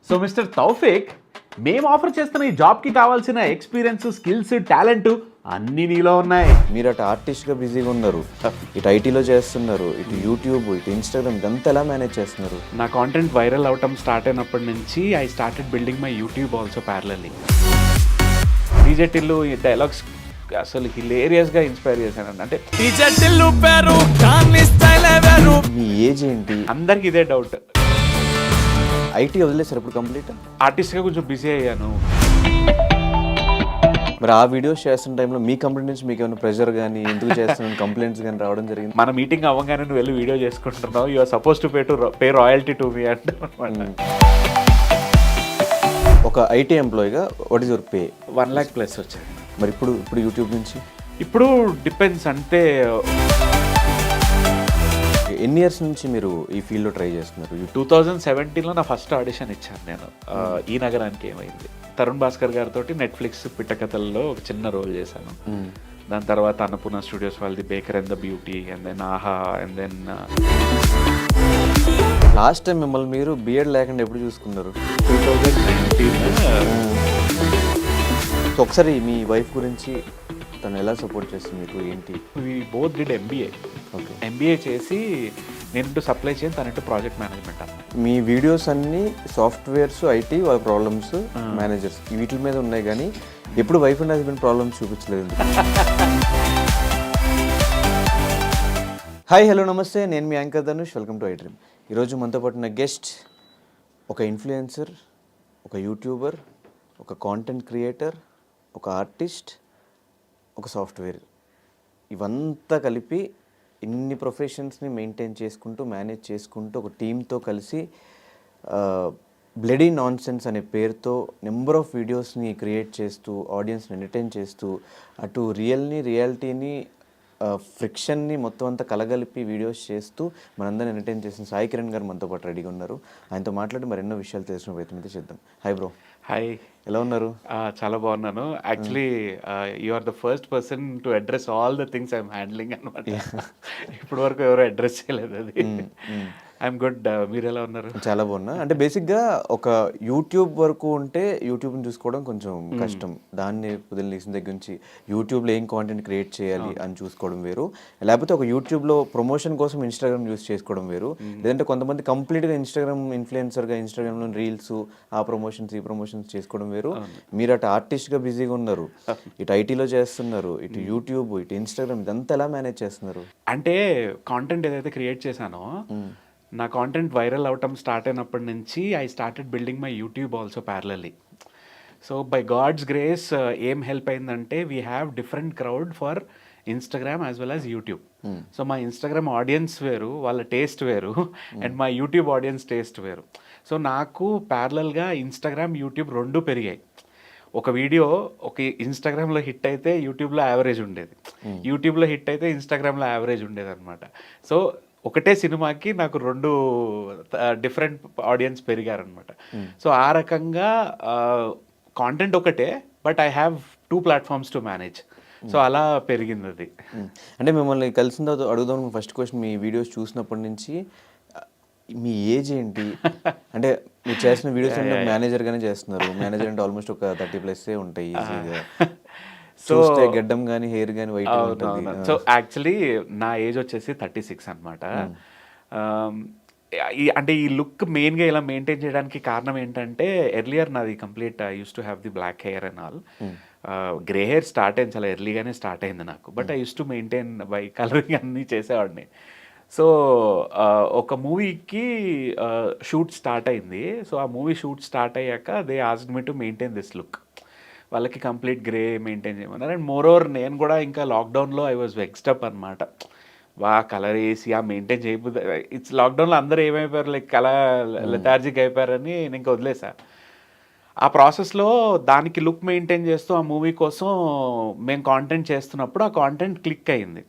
So mister Taufiq, మేము offer చేస్తున్న ఈ జాబ్కి కావాల్సిన ఎక్స్పీరియన్స్, స్కిల్స్, టాలెంట్ అన్నీ నీలో ఉన్నాయి. మీరు అటు ఆర్టిస్ట్గా బిజీగా ఉన్నారు, ఇటు ఐటీలో చేస్తున్నారు, ఇటు యూట్యూబ్, ఇటు ఇన్స్టాగ్రామ్, ఇదంతా ఎలా మేనేజ్ చేస్తున్నారు? నా కాంటెంట్ వైరల్ అవటం స్టార్ట్ అయినప్పటి నుంచి I started building my YouTube also parallelly. DJ Tillu ఈ డైలాగ్స్ అసలు హిలేరియస్గా ఇన్స్పైర్ చేశాను. అంటే మీ ఏజ్ ఏంటి? అందరికి ఇదే డౌట్. ఐటీ వదిలేసారు ఇప్పుడు కంప్లీట్? ఆర్టిస్ట్గా కొంచెం బిజీ అయ్యాను. మరి ఆ వీడియోస్ చేస్తున్న టైంలో మీ కంపెనీ నుంచి మీకు ఏమైనా ప్రెషర్ కానీ, ఎందుకు చేస్తున్నాను కంప్లైంట్స్ కానీ రావడం జరిగింది? మన మీటింగ్ అవ్వగానే నువ్వు వెళ్ళి వీడియో చేసుకుంటున్నావు, you are suppose to pay royalty to me అంటే ఒక ఐటీ ఎంప్లాయీగా what is your pay? 1 lakh plus వచ్చాయి. మరి ఇప్పుడు యూట్యూబ్ నుంచి ఇప్పుడు డిపెండ్స్. అంటే ఎన్ని ఇయర్స్ నుంచి మీరు ఈ ఫీల్డ్లో ట్రై చేస్తున్నారు? 2017లో నా ఫస్ట్ ఆడిషన్ ఇచ్చాను నేను. ఈ నగరానికి ఏమైంది, తరుణ్ భాస్కర్ గారితో నెట్ఫ్లిక్స్ పిట్టకథల్లో ఒక చిన్న రోల్ చేశాను. దాని తర్వాత అన్నపూర్ణ స్టూడియోస్ వాళ్ళది baker and the beauty, and then Aha, and then last time మిమ్మల్ని మీరు బిఎడ్ లేకుండా ఎప్పుడు చూసుకున్నారు? 2019. సో ఒకసారి మీ వైఫ్ గురించి, తను ఎలా సపోర్ట్ చేస్తుంది మీకు, ఏంటి? We both did MBA. Okay. MBA చేసి నేను సప్లై చేయను, తనంటూ ప్రాజెక్ట్ మేనేజ్మెంట్ అన్న. మీ వీడియోస్ అన్నీ సాఫ్ట్వేర్స్, ఐటీ, వాళ్ళ ప్రాబ్లమ్స్, మేనేజర్స్ వీటి మీద ఉన్నాయి, కానీ ఎప్పుడు వైఫ్ అండ్ హస్బెండ్ ప్రాబ్లమ్స్ చూపించలేదు. హాయ్, హలో, నమస్తే. నేను మీ anchor Dhanush. Welcome to I dream. ఈరోజు మనతో పాటు ఉన్న గెస్ట్ ఒక ఇన్ఫ్లుయెన్సర్, ఒక యూట్యూబర్, ఒక కాంటెంట్ క్రియేటర్, ఒక ఆర్టిస్ట్, ఒక సాఫ్ట్వేర్. ఇవంతా కలిపి ఇన్ని ప్రొఫెషన్స్ని మెయింటైన్ చేసుకుంటూ, మేనేజ్ చేసుకుంటూ, ఒక టీంతో కలిసి బ్లడీ నాన్ సెన్స్ అనే పేరుతో నెంబర్ ఆఫ్ వీడియోస్ని క్రియేట్ చేస్తూ, ఆడియన్స్ని ఎంటర్టైన్ చేస్తూ, అటు రియాలిటీని, ఫ్రిక్షన్ని మొత్తం అంతా కలగలిపి వీడియోస్ చేస్తూ మనందరిని ఎంటర్టైన్ చేసిన సాయి కిరణ్ గారు మనతో పాటు రెడీగా ఉన్నారు. ఆయనతో మాట్లాడి మరెన్నో విషయాలు తెలిసిన ప్రయత్నం అయితే చేద్దాం. Hi bro. హాయ్, ఎలా ఉన్నారు? చాలా బాగున్నాను. Actually you are the first person to address all the things I'm handling అనమాట. ఇప్పటి వరకు ఎవరు అడ్రస్ చేయలేదు అది. I'm good. మీరు ఎలా ఉన్నారు? చాలా బాగున్నా. అంటే బేసిక్గా ఒక యూట్యూబ్ వరకు ఉంటే యూట్యూబ్ని చూసుకోవడం కొంచెం కష్టం. దాన్ని పొద్దున్న దగ్గర నుంచి యూట్యూబ్లో ఏం కాంటెంట్ క్రియేట్ చేయాలి అని చూసుకోవడం వేరు, లేకపోతే ఒక యూట్యూబ్లో ప్రమోషన్ కోసం ఇన్స్టాగ్రామ్ యూస్ చేసుకోవడం వేరు. లేదంటే కొంతమంది కంప్లీట్గా ఇన్స్టాగ్రామ్ ఇన్ఫ్లుయెన్సర్గా ఇన్స్టాగ్రామ్లో రీల్స్, ఆ ప్రమోషన్స్, ఈ ప్రమోషన్స్ చేసుకోవడం వేరు. మీరు అటు ఆర్టిస్ట్గా బిజీగా ఉన్నారు, ఇటు ఐటీలో చేస్తున్నారు, ఇటు యూట్యూబ్, ఇటు ఇన్స్టాగ్రామ్, ఇదంతా ఎలా మేనేజ్ చేస్తున్నారు? అంటే కాంటెంట్ ఏదైతే క్రియేట్ చేశానో, నా కాంటెంట్ వైరల్ అవటం స్టార్ట్ అయినప్పటి నుంచి I started building my YouTube also parallelly. So by God's grace ఏం హెల్ప్ అయిందంటే, we have different crowd for Instagram as well as YouTube. So మా ఇన్స్టాగ్రామ్ ఆడియన్స్ వేరు, వాళ్ళ టేస్ట్ వేరు, అండ్ మా యూట్యూబ్ ఆడియన్స్ టేస్ట్ వేరు. సో నాకు ప్యారలల్గా ఇన్స్టాగ్రామ్, యూట్యూబ్ రెండు పెరిగాయి. ఒక వీడియో ఒక ఇన్స్టాగ్రామ్లో హిట్ అయితే యూట్యూబ్లో యావరేజ్ ఉండేది, యూట్యూబ్లో హిట్ అయితే ఇన్స్టాగ్రామ్లో యావరేజ్ ఉండేది అనమాట. సో ఒకటే సినిమాకి నాకు రెండు డిఫరెంట్ ఆడియన్స్ పెరిగారనమాట. సో ఆ రకంగా కాంటెంట్ ఒకటే, but I have 2 platforms to manage. So అలా పెరిగింది అది. అంటే మిమ్మల్ని కలిసిన తర్వాత అడుగుదాం ఫస్ట్ క్వశ్చన్, మీ వీడియోస్ చూసినప్పటి నుంచి మీ ఏజ్ ఏంటి? అంటే మీరు చేసిన వీడియోస్ అంటే మేనేజర్గానే చేస్తున్నారు. మేనేజర్ అంటే ఆల్మోస్ట్ ఒక 30+ ఉంటాయి ఈజీగా. సో గడ్డం కానీ హెయిర్ కానీ వైట్ ఉంటుంది. సో యాక్చువల్లీ నా ఏజ్ వచ్చేసి 36 అనమాట. అంటే ఈ లుక్ మెయిన్గా ఇలా మెయింటైన్ చేయడానికి కారణం ఏంటంటే, ఎర్లియర్ నాది complete I use to have the black hair and all. Grey hair start అయింది, చాలా ఎర్లీగానే స్టార్ట్ అయింది నాకు. But I use to maintain by colouring అన్నీ చేసేవాడిని. సో ఒక మూవీకి షూట్ స్టార్ట్ అయింది. సో ఆ మూవీ షూట్ స్టార్ట్ అయ్యాక they asked me to maintain this look. వాళ్ళకి కంప్లీట్ గ్రే మెయింటైన్ చేయమన్నారు. అండ్ మోర్ ఓవర్ నేను కూడా ఇంకా లాక్డౌన్లో ఐ వాజ్ వెక్స్డ్ అప్ అనమాట. కలర్ వేసి ఆ మెయింటైన్ చేయబోద్దు. ఇట్స్ లాక్డౌన్లో అందరూ ఏమైపోయారు, లైక్ లెథార్జిక్ అయిపోయారని నేను ఇంకా వదిలేసా. ఆ ప్రాసెస్లో దానికి లుక్ మెయింటైన్ చేస్తూ ఆ మూవీ కోసం మేము కాంటెంట్ చేస్తున్నప్పుడు ఆ కాంటెంట్ క్లిక్ అయింది.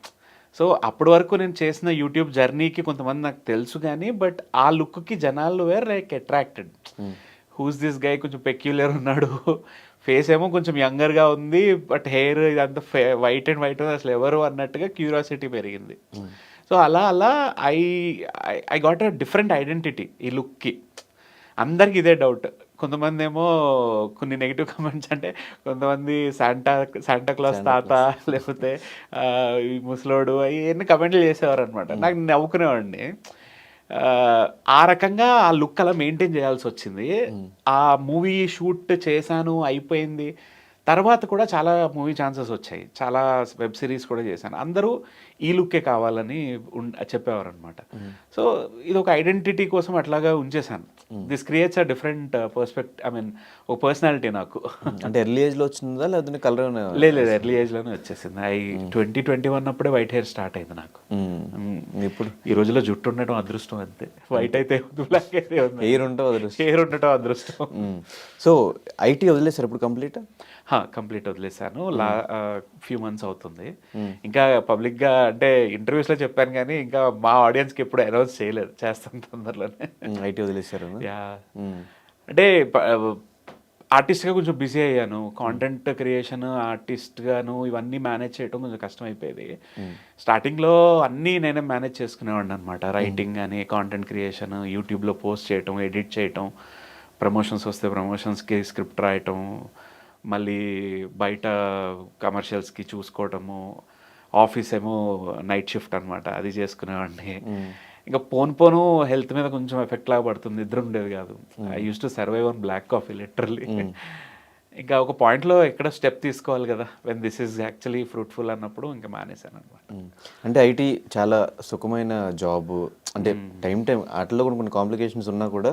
సో అప్పటి వరకు నేను చేసిన యూట్యూబ్ జర్నీకి కొంతమంది నాకు తెలుసు కానీ, బట్ ఆ లుక్కి జనాలు were like attracted. Who's this guy, కొంచెం పెక్యులర్ ఉన్నాడు, ఫేస్ ఏమో కొంచెం యంగర్గా ఉంది, బట్ హెయిర్ ఇదంతా వైట్ అండ్ వైట్ అసలు ఎవరు అన్నట్టుగా క్యూరియాసిటీ పెరిగింది. సో అలా అలా I got a different identity ఈ లుక్కి. అందరికి ఇదే డౌట్, కొంతమంది ఏమో కొన్ని నెగిటివ్ కామెంట్స్ అంటే కొంతమంది శాంటా క్లాస్ తాత లేకపోతే ఈ ముసలోడు అవన్నీ కమెంట్లు చేసేవారు అనమాట. నాకు నవ్వుకునేవాడిని. ఆ రకంగా ఆ లుక్ అలా మెయింటైన్ చేయాల్సి వచ్చింది. ఆ మూవీ షూట్ చేశాను, అయిపోయింది. తర్వాత కూడా చాలా మూవీ ఛాన్సెస్ వచ్చాయి. చాలా వెబ్ సిరీస్ కూడా చేశాను. అందరూ ఈ లుక్కే కావాలని చెప్పేవారు అనమాట. సో ఇది ఒక ఐడెంటిటీ కోసం అట్లాగా ఉంచేశాను. This creates a different I mean ఒక పర్సనాలిటీ నాకు. అంటే ఎర్లీ ఏజ్లో వచ్చిందా లేదంటే కలర్? లేదు ఎర్లీ ఏజ్లోనే వచ్చేసింది. 2021 అప్పుడే వైట్ హెయిర్ స్టార్ట్ అయింది నాకు. ఇప్పుడు ఈ రోజుల్లో జుట్టు ఉండటం అదృష్టం అంతే. వైట్ అయితే బ్లాక్ అయితే హెయిర్ ఉండటం అదృష్టం. సో ఐటీ వదిలేసారు ఇప్పుడు కంప్లీట్? కంప్లీట్ వదిలేసాను. ఫ్యూ మంత్స్ అవుతుంది. ఇంకా పబ్లిక్గా అంటే ఇంటర్వ్యూస్లో చెప్పాను కానీ ఇంకా మా ఆడియన్స్కి ఎప్పుడు అనౌన్స్ చేయలేదు. చేస్తాను తొందరలోనే. ఐటీ వదిలేసారు? యా, అంటే ఆర్టిస్ట్గా కొంచెం బిజీ అయ్యాను. కాంటెంట్ క్రియేషన్ ఆర్టిస్ట్గాను ఇవన్నీ మేనేజ్ చేయడం కొంచెం కష్టం అయిపోయేది. స్టార్టింగ్లో అన్నీ నేనే మేనేజ్ చేసుకునేవాడిని అనమాట. రైటింగ్ అని, కాంటెంట్ క్రియేషన్, యూట్యూబ్లో పోస్ట్ చేయటం, ఎడిట్ చేయటం, ప్రమోషన్స్ వస్తే ప్రమోషన్స్కి స్క్రిప్ట్ రాయటం, మళ్ళీ బయట కమర్షియల్స్కి చూసుకోవటము, ఆఫీస్ ఏమో నైట్ షిఫ్ట్ అనమాట, అది చేసుకునేవాడిని. ఇంకా పోను హెల్త్ మీద కొంచెం ఎఫెక్ట్ లాగా పడుతుంది. నిద్ర ఉండేది కాదు. I use to survive on black coffee literally. ఇంకా ఒక పాయింట్లో ఎక్కడ స్టెప్ తీసుకోవాలి కదా, when this is actually fruitful అన్నప్పుడు ఇంకా మానేశాను అనమాట. అంటే ఐటీ చాలా సుఖమైన జాబ్. అంటే టైం వాటిలో కూడా కొన్ని కాంప్లికేషన్స్ ఉన్నా కూడా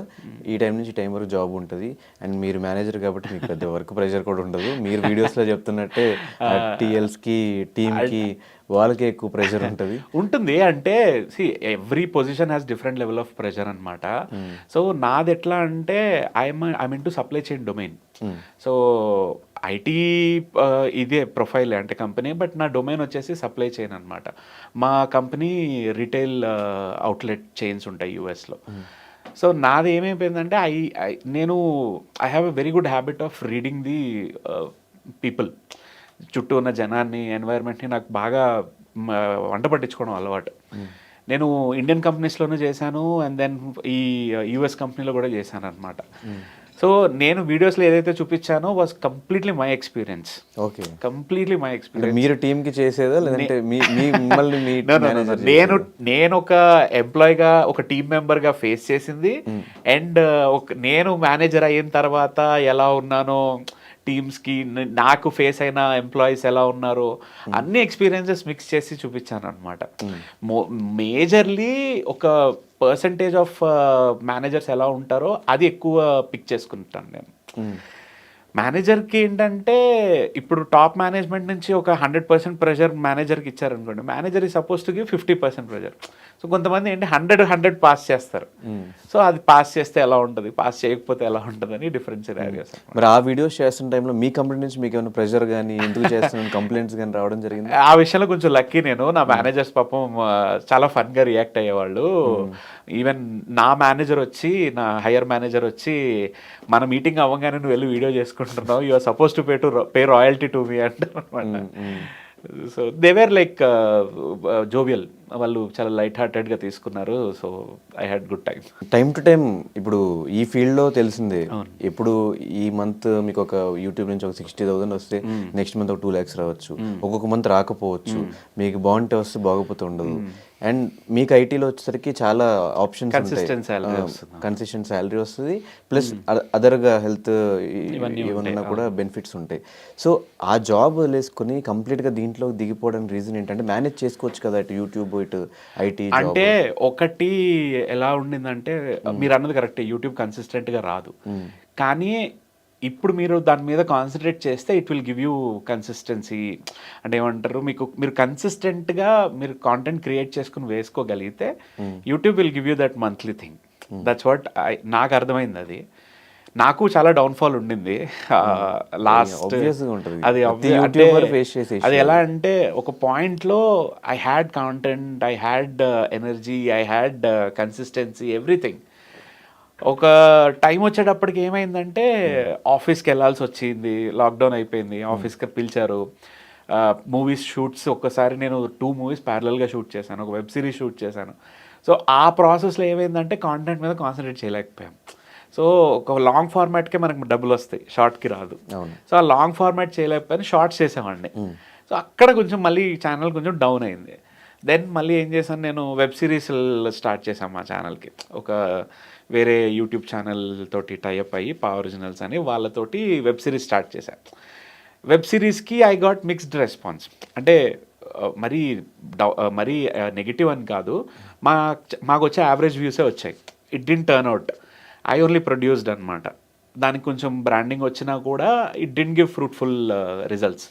ఈ టైం నుంచి టైం వరకు జాబ్ ఉంటుంది. అండ్ మీరు మేనేజర్ కాబట్టి మీకు పెద్ద వర్క్ ప్రెషర్ కూడా ఉండదు. మీరు వీడియోస్లో చెప్తున్నట్టే టీఎల్స్కి, టీమ్కి వాళ్ళకి ఎక్కువ ప్రెషర్ ఉంటుంది. అంటే every position has different level of pressure అనమాట. సో నాది ఎట్లా అంటే I mean to supply chain domain. So IT ఇదే ప్రొఫైల్ అంటే కంపెనీ, బట్ నా డొమైన్ వచ్చేసి సప్లై చైన్ అనమాట. మా కంపెనీ రిటైల్ అవుట్లెట్ చైన్స్ ఉంటాయి యూఎస్లో. సో నాది ఏమైపోయిందంటే నేను I have a very good habit of reading the people. చుట్టూ ఉన్న జనాన్ని, ఎన్వైర్న్మెంట్ని నాకు బాగా వంట పట్టించుకోవడం అలవాటు. నేను ఇండియన్ కంపెనీస్లోనూ చేశాను, అండ్ దెన్ ఈ యూఎస్ కంపెనీలో కూడా చేశాను అనమాట. సో నేను వీడియోస్లో ఏదైతే చూపించానో was completely my experience. Okay, completely my experience. మీరు టీమ్కి చేసేదా లేదంటే నేను ఒక ఎంప్లాయీగా, ఒక టీమ్ మెంబర్గా ఫేస్ చేసింది, అండ్ నేను మేనేజర్ అయిన తర్వాత ఎలా ఉన్నానో, టీమ్స్కి నాకు ఫేస్ అయిన ఎంప్లాయీస్ ఎలా ఉన్నారో అన్ని ఎక్స్పీరియన్సెస్ మిక్స్ చేసి చూపించాను అనమాట. మేజర్లీ ఒక పర్సంటేజ్ ఆఫ్ మేనేజర్స్ ఎలా ఉంటారో అది ఎక్కువ పిక్ చేసుకుంటాను నేను. మేనేజర్కి ఏంటంటే ఇప్పుడు టాప్ మేనేజ్మెంట్ నుంచి ఒక 100% ప్రెషర్ మేనేజర్కి ఇచ్చారనుకోండి, మేనేజర్ ఈ suppose to give 50% pressure. So కొంతమంది ఏంటి 100 పాస్ చేస్తారు. సో అది పాస్ చేస్తే ఎలా ఉంటుంది, పాస్ చేయకపోతే ఎలా ఉంటుంది అని డిఫరెంట్ సినారియోస్. మరి ఆ వీడియోస్ చేస్తున్న టైంలో మీ కంపెనీ నుంచి మీకు ఏమైనా ప్రెషర్ కానీ, ఎందుకు చేస్తున్నాను కంప్లైంట్స్ కానీ రావడం జరిగింది? ఆ విషయంలో కొంచెం లక్కీ నేను. నా మేనేజర్స్ పాపం చాలా ఫన్గా రియాక్ట్ అయ్యేవాళ్ళు. ఈవెన్ నా మేనేజర్ వచ్చి, నా హైయర్ మేనేజర్ వచ్చి, మన మీటింగ్ అవ్వగానే నువ్వు వెళ్ళి వీడియో చేసుకుంటున్నావు, you are suppose to pay royalty to me అంటారు అనమాట. So they were like jovial. వాళ్ళు చాలా లైట్ హార్టెడ్గా తీసుకున్నారు. So I had good time to time. ఇప్పుడు ఈ ఫీల్డ్లో తెలిసిందే, ఇప్పుడు ఈ మంత్ మీకు ఒక యూట్యూబ్ నుంచి ఒక 60,000 వస్తే నెక్స్ట్ మంత్ ఒక 2 lakhs రావచ్చు, ఒక్కొక్క మంత్ రాకపోవచ్చు, మీకు బాగుంటే వస్తే బాగోపోతే ఉండదు. అండ్ మీకు ఐటీలో వచ్చేసరికి చాలా ఆప్షన్స్, కన్సిస్టెంట్ శాలరీ వస్తుంది, ప్లస్ అదర్గా హెల్త్ ఏమన్నా కూడా బెనిఫిట్స్ ఉంటాయి. సో ఆ జాబ్ వదిలేసుకొని కంప్లీట్గా దీంట్లో దిగిపోవడానికి రీజన్ ఏంటంటే మేనేజ్ చేసుకోవచ్చు కదా ఇటు యూట్యూబ్ ఇటు ఐటీ. అంటే ఒకటి ఎలా ఉండిందంటే మీరు అన్నది కరెక్టే, యూట్యూబ్ కన్సిస్టెంట్గా రాదు, కానీ ఇప్పుడు మీరు దాని మీద కాన్సన్ట్రేట్ చేస్తే it will give you consistency. అంటే ఏమంటారు, మీరు కన్సిస్టెంట్గా మీరు కాంటెంట్ క్రియేట్ చేసుకుని వేసుకోగలిగితే YouTube will give you that monthly thing. That's what నాకు అర్థమైంది. అది నాకు చాలా డౌన్ఫాల్ ఉండింది లాస్ట్. అది ఎలా అంటే ఒక పాయింట్లో I had content, I had energy, I had consistency, everything. ఒక టైం వచ్చేటప్పటికి ఏమైందంటే ఆఫీస్కి వెళ్ళాల్సి వచ్చింది, లాక్డౌన్ అయిపోయింది, ఆఫీస్కి పిలిచారు, మూవీస్ షూట్స్. ఒక్కసారి నేను 2 movies ప్యారలల్గా షూట్ చేశాను, ఒక వెబ్ సిరీస్ షూట్ చేశాను. సో ఆ ప్రాసెస్లో ఏమైందంటే కాంటెంట్ మీద కాన్సన్ట్రేట్ చేయలేకపోయాం. సో ఒక లాంగ్ ఫార్మాట్కే మనకు డబ్బులు వస్తాయి, షార్ట్కి రాదు. అవును. సో ఆ లాంగ్ ఫార్మాట్ చేయలేకపోయినా షార్ట్స్ చేసామండి. సో అక్కడ కొంచెం మళ్ళీ ఛానల్ కొంచెం డౌన్ అయింది. దెన్ మళ్ళీ ఏం చేశాను, నేను వెబ్ సిరీస్ స్టార్ట్ చేశాను మా ఛానల్కి. ఒక వేరే యూట్యూబ్ ఛానల్ తోటి టైఅప్ అయ్యి పా ఒరిజినల్స్ అని వాళ్ళతోటి వెబ్ సిరీస్ స్టార్ట్ చేశాను. వెబ్ సిరీస్కి ఐ గాట్ మిక్స్డ్ రెస్పాన్స్. అంటే మరీ నెగిటివ్ అని కాదు, మాకు వచ్చే యావరేజ్ వ్యూసే వచ్చాయి. It didn't turn out, I only produced అనమాట. దానికి కొంచెం బ్రాండింగ్ వచ్చినా కూడా it didn't give fruitful results.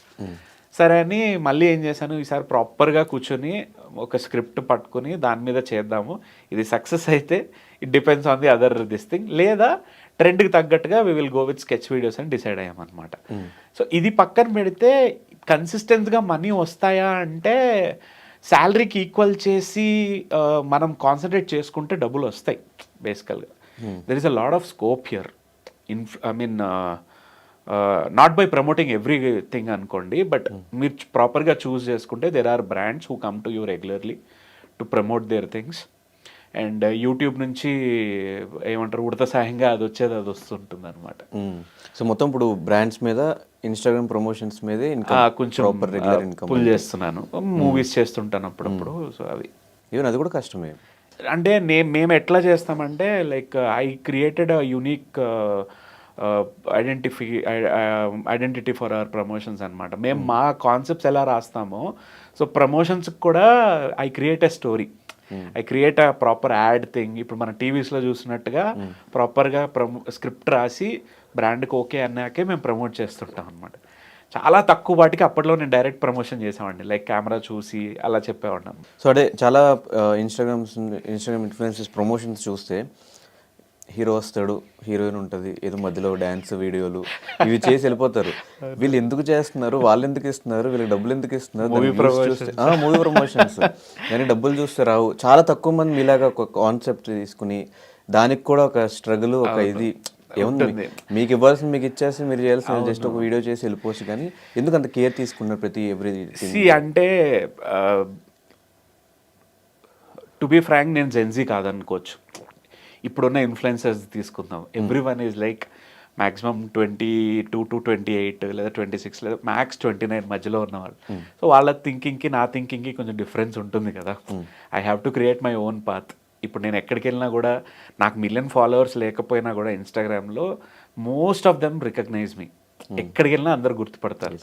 సరే అని మళ్ళీ ఏం చేశాను, ఈసారి ప్రాపర్గా కూర్చొని ఒక స్క్రిప్ట్ పట్టుకుని దాని మీద చేద్దాము, ఇది సక్సెస్ అయితే it depends on the other this thing, లేదా ట్రెండ్కి తగ్గట్టుగా we will go with sketch videos అని డిసైడ్ అయ్యామన్నమాట. సో ఇది పక్కన పెడితే కన్సిస్టెంట్గా మనీ వస్తాయా అంటే శాలరీకి ఈక్వల్ చేసి మనం కాన్సన్ట్రేట్ చేసుకుంటే డబ్బులు వస్తాయి బేసికల్గా. There is a lot of scope here. Not by promoting everything అనుకోండి, బట్ మీరు ప్రాపర్గా చూస్ చేసుకుంటే there are brands who come to you regularly to promote their things. And YouTube నుంచి ఏమంటారు ఉడత సాయంగా అది వస్తుంటుంది అనమాట. సో మొత్తం ఇప్పుడు బ్రాండ్స్ మీద, ఇన్స్టాగ్రామ్ ప్రమోషన్స్ మీదే కొంచెం రెగ్యులర్ ఇన్కమ్ పుల్ చేస్తున్నాను. మూవీస్ చేస్తుంటాను అప్పుడప్పుడు. సో అవి ఈవెన్ అది కూడా కష్టమే. అంటే మేము ఎట్లా చేస్తామంటే like I created a unique identity for our promotions అనమాట. మేము మా కాన్సెప్ట్స్ ఎలా రాస్తామో, సో ప్రమోషన్స్కి కూడా I create a story, I create a proper add thing. ఇప్పుడు మన టీవీస్లో చూసినట్టుగా ప్రాపర్గా స్క్రిప్ట్ రాసి బ్రాండ్కి ఓకే అన్నాకే మేము ప్రమోట్ చేస్తుంటాం అనమాట. చాలా తక్కువ వాటికి అప్పట్లో నేను డైరెక్ట్ ప్రమోషన్ చేసామండి, లైక్ కెమెరా చూసి అలా చెప్పేవాడినాం. సో అదే చాలా ఇన్స్టాగ్రామ్ ఇన్ఫ్లుయెన్సర్స్ ప్రమోషన్స్ చూస్తే హీరో వస్తాడు, హీరోయిన్ ఉంటుంది, ఏదో మధ్యలో డ్యాన్స్ వీడియోలు ఇవి చేసి వెళ్ళిపోతారు. వీళ్ళు ఎందుకు చేస్తున్నారు, వాళ్ళు ఎందుకు ఇస్తున్నారు, వీళ్ళకి డబ్బులు ఎందుకు ఇస్తున్నారు, మూవీ ప్రమోషన్స్ కానీ డబ్బులు చూస్తే రావు. చాలా తక్కువ మంది మీలాగా ఒక కాన్సెప్ట్ తీసుకుని దానికి కూడా ఒక స్ట్రగుల్, ఒక ఇది ఏముంది, మీకు ఇవ్వాల్సింది మీకు ఇచ్చేసి మీరు చేయాల్సిన జస్ట్ ఒక వీడియో చేసి వెళ్ళిపోవచ్చు. కానీ ఎందుకు అంత కేర్ తీసుకున్నారు ప్రతి ఎవ్రీ అంటే టు బీ ఫ్రాంక్ నేను జెన్జీ కాదనుకోవచ్చు. ఇప్పుడున్న ఇన్ఫ్లుయెన్సర్స్ తీసుకుందాం, every one is like maximum 22 to 28 లేదా 26 లేదా మ్యాక్స్ 29 మధ్యలో ఉన్నవాళ్ళు. సో వాళ్ళ థింకింగ్కి నా థింకింగ్కి కొంచెం డిఫరెన్స్ ఉంటుంది కదా. I have to create my own path. ఇప్పుడు నేను ఎక్కడికి వెళ్ళినా కూడా నాకు 1 million ఫాలోవర్స్ లేకపోయినా కూడా ఇన్స్టాగ్రామ్లో most of them recognise me. ఎక్కడికి వెళ్ళినా అందరు గుర్తుపడతారు.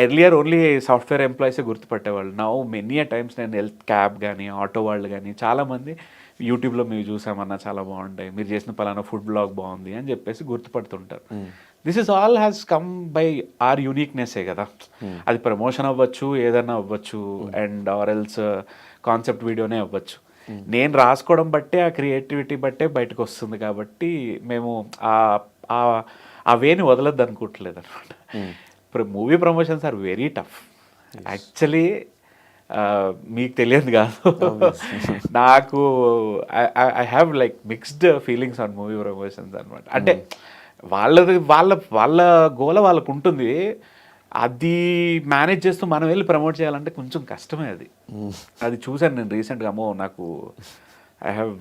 ఎర్లియర్ ఓన్లీ సాఫ్ట్వేర్ ఎంప్లాయీసే గుర్తుపట్టేవాళ్ళు. నౌ మెనీ అ టైమ్స్ నేను హెల్త్ క్యాబ్ కానీ ఆటో వాళ్ళు కానీ చాలామంది యూట్యూబ్లో మీరు చూసామన్నా చాలా బాగుంటాయి, మీరు చేసిన పలానా ఫుడ్ బ్లాగ్ బాగుంది అని చెప్పేసి గుర్తుపడుతుంటారు. This is all has come by our యూనిక్నెస్సే కదా. అది ప్రమోషన్ అవ్వచ్చు, ఏదైనా అవ్వచ్చు, అండ్ ఆర్ ఎల్స్ కాన్సెప్ట్ వీడియోనే అవ్వచ్చు. నేను రాసుకోవడం బట్టే, ఆ క్రియేటివిటీ బట్టే బయటకు వస్తుంది. కాబట్టి మేము ఆ వేని వదలద్దు అనుకోవట్లేదు అనమాట. ఇప్పుడు movie promotions are very tough actually. మీకు తెలియదు కాదు, నాకు I have like mixed feelings on movie promotions అనమాట. అంటే వాళ్ళ గోల వాళ్ళకు ఉంటుంది, అది మేనేజ్ చేస్తూ మనం వెళ్ళి ప్రమోట్ చేయాలంటే కొంచెం కష్టమే. అది చూశాను నేను రీసెంట్గా. నాకు I have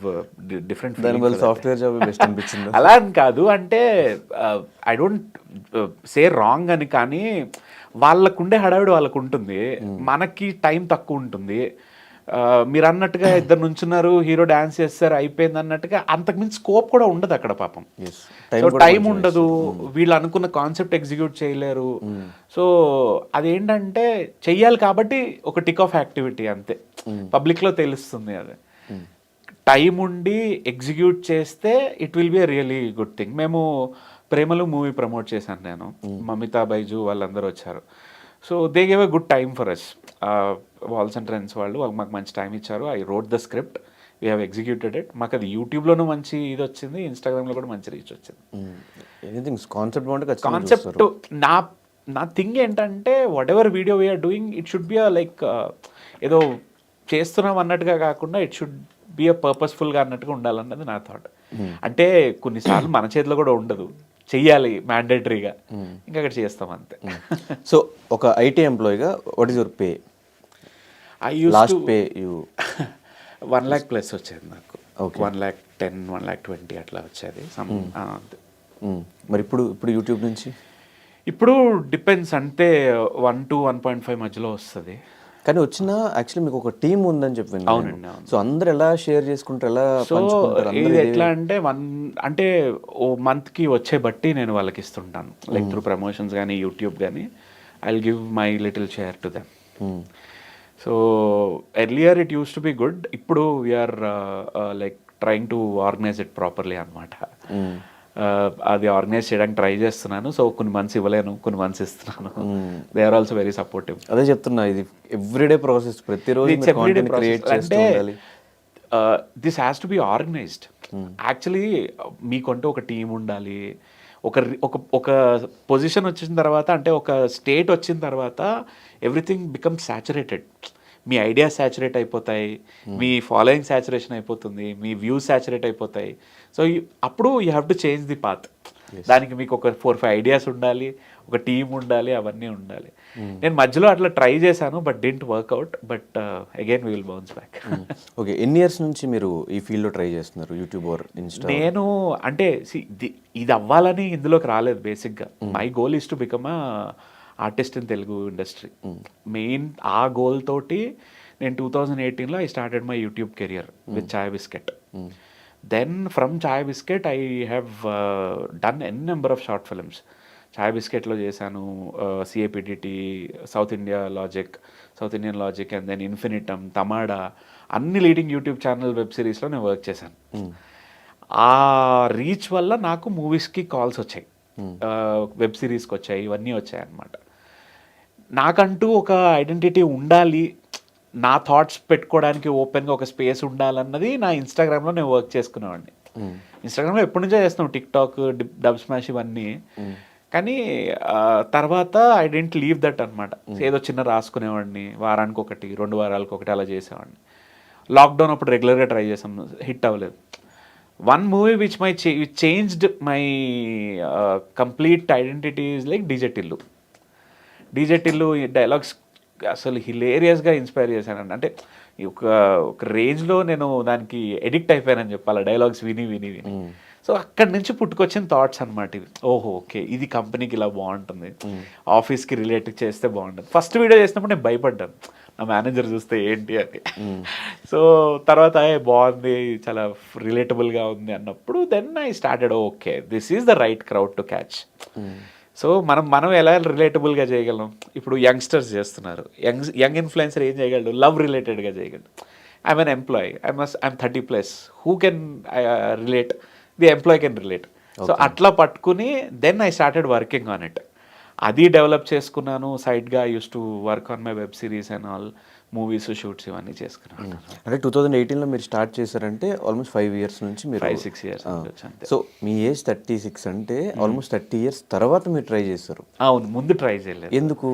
different software job best అనిపించింది. అలా అని కాదు, అంటే ఐ డోంట్ సే రాంగ్ అని, కానీ వాళ్ళకుండే హడావిడి వాళ్ళకు ఉంటుంది, మనకి టైం తక్కువ ఉంటుంది. మీరు అన్నట్టుగా ఇద్దరు నుంచున్నారు, హీరో డాన్స్ చేస్తారు, అయిపోయింది అన్నట్టుగా అంతకుమించి స్కోప్ కూడా ఉండదు అక్కడ పాపం. టైం ఉండదు, వీళ్ళు అనుకున్న కాన్సెప్ట్ ఎగ్జిక్యూట్ చేయలేరు. సో అదేంటంటే చెయ్యాలి కాబట్టి ఒక టిక్ ఆఫ్ యాక్టివిటీ అంతే, పబ్లిక్లో తెలుస్తుంది. అది టైం ఉండి ఎగ్జిక్యూట్ చేస్తే it will be a really good thing. మేము ప్రేమలు మూవీ ప్రమోట్ చేశాను నేను, మమితా బైజు వాళ్ళందరూ వచ్చారు. So they gave a good time for us. Walls and trends వాళ్ళు మాకు మంచి టైం ఇచ్చారు. I wrote the script, we have executed it. మాకు అది యూట్యూబ్లోనూ మంచి ఇది వచ్చింది, ఇన్స్టాగ్రామ్లో కూడా మంచి రీచ్ వచ్చింది. కాన్సెప్ట్ నా థింగ్ ఏంటంటే whatever video we're doing it should be like ఏదో చేస్తున్నాం అన్నట్టుగా కాకుండా ఇట్ షుడ్ బి అ పర్పస్ఫుల్గా అన్నట్టుగా ఉండాలన్నది నా థాట్. అంటే కొన్నిసార్లు మన చేతిలో కూడా ఉండదు, చెయ్యాలి మ్యాండేటరీగా, ఇంకా అక్కడ చేస్తాం అంతే. సో ఒక ఐటీ ఎంప్లాయీగా what is your pay? I use to pay 1 lakh+ వచ్చేది నాకు. Okay. 1,10,000 1,20,000 అట్లా వచ్చేది మరి ఇప్పుడు ఇప్పుడు యూట్యూబ్ నుంచి ఇప్పుడు డిపెండ్స్, అంటే 1 to 1.5 మధ్యలో వస్తుంది. కానీ వచ్చిన యాక్చువల్లీ మీకు ఒక టీం ఉందని చెప్పి విన్నాను. అవునండి, అవును. సో అందరు ఎలా షేర్ చేసుకుంటారు, ఎలా సో పంచుకుంటారు అందరూ ఇది ఇదే- ఎట్లా అంటే అంటే ఓ మంత్కి వచ్చే బట్టి నేను వాళ్ళకి ఇస్తుంటాను, లైక్ త్రూ ప్రమోషన్స్ కానీ యూట్యూబ్ కానీ I will give my little share to them. Hmm. So earlier it use to be good, ఇప్పుడు we are like trying to organise it properly అనమాట. అది ఆర్గనైజ్ చేయడానికి ట్రై చేస్తున్నాను. సో కొన్ని మంత్స్ ఇవ్వలేను, కొన్ని మంత్స్ ఇస్తున్నాను. They are also very supportive. అదే చెప్తున్నా, ఇది ఎవ్రీడే ప్రాసెస్, ప్రతిరోజు It's everyday content process. Create చేస్తూ అంటే ఉండాలి. This has to be organised. Actually మీకంటూ ఒక టీం ఉండాలి. ఒక పొజిషన్ వచ్చిన తర్వాత, అంటే ఒక స్టేట్ వచ్చిన తర్వాత ఎవ్రీథింగ్ బికమ్స్ సాచురేటెడ్. మీ ఐడియాస్ సాచురేట్ అయిపోతాయి, మీ ఫాలోయింగ్ సాచురేషన్ అయిపోతుంది, మీ వ్యూస్ సాచురేట్ అయిపోతాయి. సో అప్పుడు you have to change the path. దానికి మీకు ఒక 4-5 ఐడియాస్ ఉండాలి, ఒక టీం ఉండాలి, అవన్నీ ఉండాలి. నేను మధ్యలో అట్లా ట్రై చేశాను, but didn't work out. But again we will bounce back. Okay, ఎన్ని ఇయర్స్ నుంచి మీరు ఈ ఫీల్డ్లో ట్రై చేస్తున్నారు, యూట్యూబ్ ఆర్ ఇన్స్టా? నేను అంటే ఇది అవ్వాలని ఇందులోకి రాలేదు. బేసిక్గా my goal is to become artist in Telugu industry. Main ఆ గోల్ తోటి నేను 2018లో I started my YouTube career with chai biscuit. Then from chai biscuit I have done an number of short films. Chai బిస్కెట్లో చేశాను, సిఏపిడిటి, south Indian logic, and then Infinitum, Tamada, అన్ని leading YouTube channel web సిరీస్లో నేను వర్క్ చేశాను. ఆ రీచ్ వల్ల నాకు మూవీస్కి కాల్స్ వచ్చాయి, వెబ్ సిరీస్కి వచ్చాయి, ఇవన్నీ వచ్చాయి అన్నమాట. నాకంటూ ఒక ఐడెంటిటీ ఉండాలి, నా థాట్స్ పెట్టుకోవడానికి ఓపెన్గా ఒక స్పేస్ ఉండాలన్నది నా ఇన్స్టాగ్రామ్లో నేను వర్క్ చేసుకునేవాడిని. ఇన్స్టాగ్రామ్లో ఎప్పటి నుంచో చేస్తున్నాం, టిక్ టాక్, డబ్ స్మాష్ ఇవన్నీ. కానీ తర్వాత ఐ డెంట్ లీవ్ దట్ అనమాట. ఏదో చిన్న రాసుకునేవాడిని, వారానికి ఒకటి, 2 వారాలకు ఒకటి అలా చేసేవాడిని. లాక్డౌన్ అప్పుడు రెగ్యులర్గా ట్రై చేసాం, హిట్ అవ్వలేదు. One movie which changed my complete identity is like DJ Tillu dialogues అసలు హిలేరియస్గా ఇన్స్పైర్ చేశానండి. అంటే ఒక రేంజ్లో నేను దానికి ఎడిక్ట్ అయిపోయానని చెప్పాలి, డైలాగ్స్ విని. సో అక్కడి నుంచి పుట్టుకొచ్చిన థాట్స్ అనమాట ఇవి. ఓహో, ఓకే, ఇది కంపెనీకి ఇలా బాగుంటుంది, ఆఫీస్కి రిలేట్ చేస్తే బాగుంటుంది. ఫస్ట్ వీడియో చేసినప్పుడు నేను భయపడ్డాను, నా మేనేజర్ చూస్తే ఏంటి అని. సో తర్వాత బాగుంది, చాలా రిలేటబుల్గా ఉంది అన్నప్పుడు then I started, okay this is the right crowd to catch. So మనం ఎలా రిలేటబుల్గా చేయగలం? ఇప్పుడు యంగ్స్టర్స్ చేస్తున్నారు, యంగ్ ఇన్ఫ్లుయెన్సర్ ఏం చేయగలడు? లవ్ రిలేటెడ్గా చేయగలడు. I'm an employee, I'm 30+, who can relate? The employee can relate. So అట్లా పట్టుకుని then I started working on it. అది డెవలప్ చేసుకున్నాను. సైడ్గా use to work on my web series and all, movies, shoots ఇవన్నీ చేసుకున్నాను. అంటే 2018లో మీరు స్టార్ట్ చేశారంటే ఆల్మోస్ట్ 5 ఇయర్స్ నుంచి మీరు 5-6 years. సో మీ ఏజ్ 36 అంటే ఆల్మోస్ట్ 30 ఇయర్స్ తర్వాత మీరు ట్రై చేస్తారు. అవును, ముందు ట్రై చేయలేదు. ఎందుకు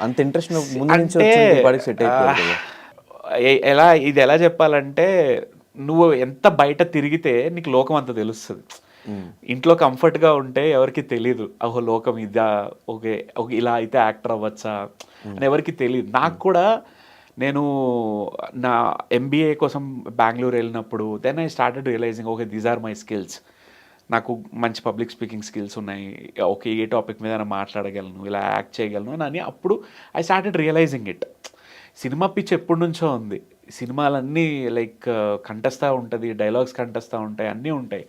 అంత ఇంట్రెస్ట్? ముందు నుంచి వచ్చింది, బాడీకి సెట్ అయిపోయింది కదా. ఇది ఎలా చెప్పాలంటే, నువ్వు ఎంత బయట తిరిగితే నీకు లోకం అంత తెలుస్తుంది. ఇంట్లో కంఫర్ట్గా ఉంటే ఎవరికి తెలీదు, ఓహో లోకం ఇదా, ఓకే ఇలా అయితే యాక్టర్ అవ్వచ్చా అని ఎవరికి తెలియదు. నాకు కూడా, నేను నా MBA కోసం బెంగళూరు వెళ్ళినప్పుడు then I started realising, okay these are my skills. నాకు మంచి పబ్లిక్ స్పీకింగ్ స్కిల్స్ ఉన్నాయి, ఓకే ఏ టాపిక్ మీద మాట్లాడగలను, ఇలా యాక్ట్ చేయగలను అని అప్పుడు I started realising it. Cinema pitch ఎప్పటి నుంచో ఉంది, సినిమాలన్నీ లైక్ కంటెస్తా ఉంటుంది, డైలాగ్స్ కంటెస్తా ఉంటాయి, అన్నీ ఉంటాయి.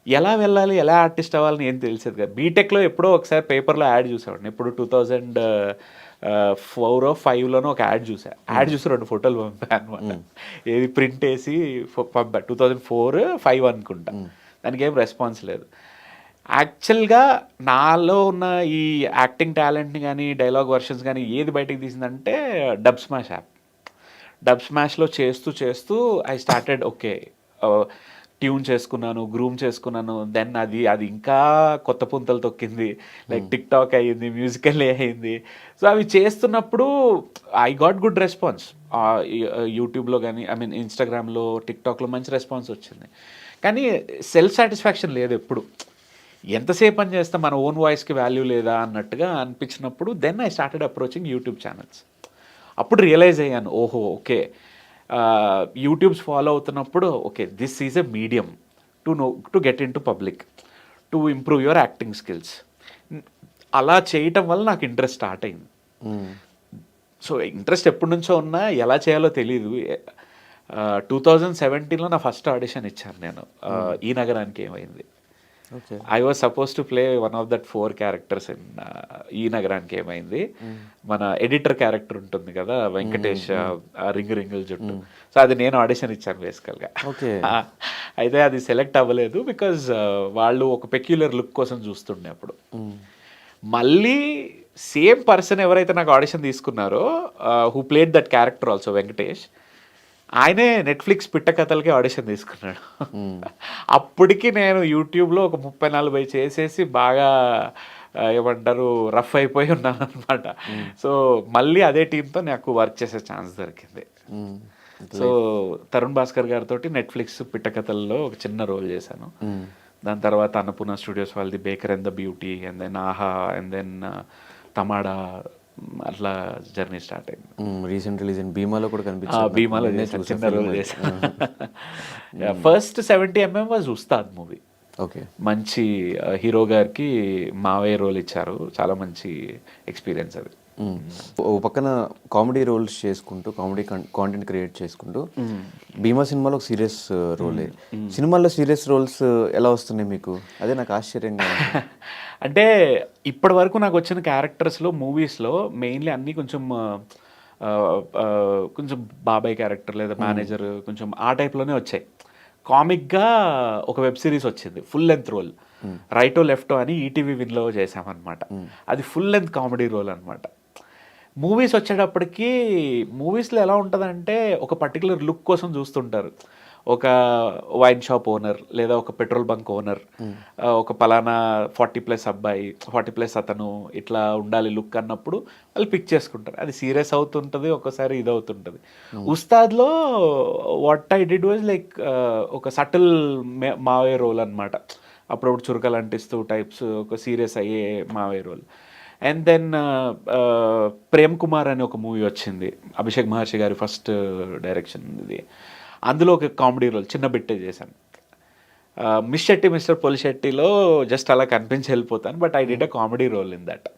ఎలా వెళ్ళాలి, ఎలా ఆర్టిస్ట్ అవ్వాలని ఏం తెలిసేది కదా. బీటెక్లో ఎప్పుడో ఒకసారి పేపర్లో యాడ్ చూసేవాడిని. ఇప్పుడు 2004-5లోనో ఒక యాడ్ యాడ్ చూసి 2 ఫోటోలు పంపాను అనమాట. ఏది ప్రింట్ వేసి పంపా, 2004-5 అనుకుంటా. దానికి ఏం రెస్పాన్స్ లేదు. యాక్చువల్గా నాలో ఉన్న ఈ యాక్టింగ్ టాలెంట్ని కానీ, డైలాగ్ వర్షన్స్ కానీ ఏది బయటకు తీసిందంటే డబ్ స్మాష్ యాప్. డబ్ స్మాష్లో చేస్తూ ఐ స్టార్టెడ్, ఓకే ట్యూన్ చేసుకున్నాను, గ్రూమ్ చేసుకున్నాను. దెన్ అది ఇంకా కొత్త పుంతలు తొక్కింది, లైక్ టిక్ టాక్ అయ్యింది, మ్యూజికల్ అయ్యింది. సో అవి చేస్తున్నప్పుడు ఐ గాట్ గుడ్ రెస్పాన్స్. యూట్యూబ్లో కానీ, ఐ మీన్ ఇన్స్టాగ్రామ్లో, టిక్ టాక్లో మంచి రెస్పాన్స్ వచ్చింది. కానీ సెల్ఫ్ సాటిస్ఫాక్షన్ లేదు ఎప్పుడు. ఎంతసేపు అని చేస్తే మన ఓన్ వాయిస్కి వాల్యూ లేదా అన్నట్టుగా అనిపించినప్పుడు then I started approaching YouTube channels. అప్పుడు రియలైజ్ అయ్యాను, ఓహో ఓకే యూట్యూబ్స్ ఫాలో అవుతున్నప్పుడు okay this is a medium to get into public, to improve your acting skills. అలా చేయటం వల్ల నాకు ఇంట్రెస్ట్ స్టార్ట్ అయింది. సో ఇంట్రెస్ట్ ఎప్పటి నుంచో ఉన్నా ఎలా చేయాలో తెలీదు. 2017లో నా ఫస్ట్ ఆడిషన్ ఇచ్చాను నేను, ఈ నగరానికి ఏమైంది. Okay. I was suppose to play one of that 4 characters in ఈ నగరానికి ఏమైంది. మన ఎడిటర్ క్యారెక్టర్ ఉంటుంది కదా వెంకటేష్, రింగు రింగుల జుట్టు. సో అది నేను ఆడిషన్ ఇచ్చాను బేసికల్గా. ఓకే. అయితే అది సెలెక్ట్ అవ్వలేదు బికాజ్ వాళ్ళు ఒక పెక్యులర్ లుక్ కోసం చూస్తుండే అప్పుడు. మళ్ళీ సేమ్ పర్సన్ ఎవరైతే నాకు ఆడిషన్ తీసుకున్నారో, who played that character also, Venkatesh, ఆయనే నెట్ఫ్లిక్స్ పిట్ట కథలకి ఆడిషన్ తీసుకున్నాడు. అప్పటికి నేను యూట్యూబ్లో ఒక 30-40 చేసేసి బాగా ఏమంటారు రఫ్ అయిపోయి ఉన్నాను అనమాట. సో మళ్ళీ అదే టీంతో నాకు వర్క్ చేసే ఛాన్స్ దొరికింది. సో తరుణ్ భాస్కర్ గారితో నెట్ఫ్లిక్స్ పిట్ట కథల్లో ఒక చిన్న రోల్ చేశాను. దాని తర్వాత అన్నపూర్ణ స్టూడియోస్ వాళ్ళది baker and the beauty, and then Aha, and then Tamada, అట్లా జర్నీ స్టార్ట్ అయింది. రీసెంట్ రిలీజ్ భీమాలో కూడా కనిపించింది. భీమాలో చేశాను, చిన్న రోల్ చేశాను. First 70mm was Ustaad movie. Okay. మంచి హీరో గారికి మావయ్య రోల్ ఇచ్చారు, చాలా మంచి ఎక్స్పీరియన్స్ అది. ఓ పక్కన కామెడీ రోల్స్ చేసుకుంటూ, కామెడీ కాంటెంట్ క్రియేట్ చేసుకుంటూ, భీమా సినిమాలో ఒక సీరియస్ రోలే. సినిమాల్లో సీరియస్ రోల్స్ ఎలా వస్తున్నాయి మీకు? అదే నాకు ఆశ్చర్యంగా. అంటే ఇప్పటి వరకు నాకు వచ్చిన క్యారెక్టర్స్లో, మూవీస్లో మెయిన్లీ అన్నీ కొంచెం కొంచెం బాబాయ్ క్యారెక్టర్ లేదా మేనేజర్, కొంచెం ఆ టైప్లోనే వచ్చాయి. కామిక్గా ఒక వెబ్ సిరీస్ వచ్చింది, ఫుల్ లెంత్ రోల్, రైటో లెఫ్టో అని ఈటీవీ విన్లో చేసామన్నమాట. అది ఫుల్ లెంత్ కామెడీ రోల్ అనమాట. మూవీస్ వచ్చేటప్పటికి మూవీస్లో ఎలా ఉంటుందంటే ఒక పర్టికులర్ లుక్ కోసం చూస్తుంటారు. ఒక వైన్ షాప్ ఓనర్ లేదా ఒక పెట్రోల్ బంక్ ఓనర్, ఒక పలానా 40+ అబ్బాయి, 40+ అతను, ఇట్లా ఉండాలి లుక్ అన్నప్పుడు వాళ్ళు పిక్ చేసుకుంటారు. అది సీరియస్ అవుతుంటుంది, ఒక్కోసారి ఇది అవుతుంటుంది. ఉస్తాద్లో what I did was like ఒక సటిల్ మావయ్య రోల్ అనమాట. అప్పుడప్పుడు చురకలు అంటిస్తూ టైప్స్, ఒక సీరియస్ అయ్యే మావయ్య role. And then Prem Kumar అని ఒక మూవీ వచ్చింది, అభిషేక్ మహర్షి గారి ఫస్ట్ డైరెక్షన్ ఇది. అందులో ఒక కామెడీ రోల్ చిన్న బిట్టే చేశాను. మిస్ శెట్టి మిస్టర్ పొలిశెట్టిలో జస్ట్ అలా కనిపించి వెళ్ళిపోతాను, but I did a comedy role in that.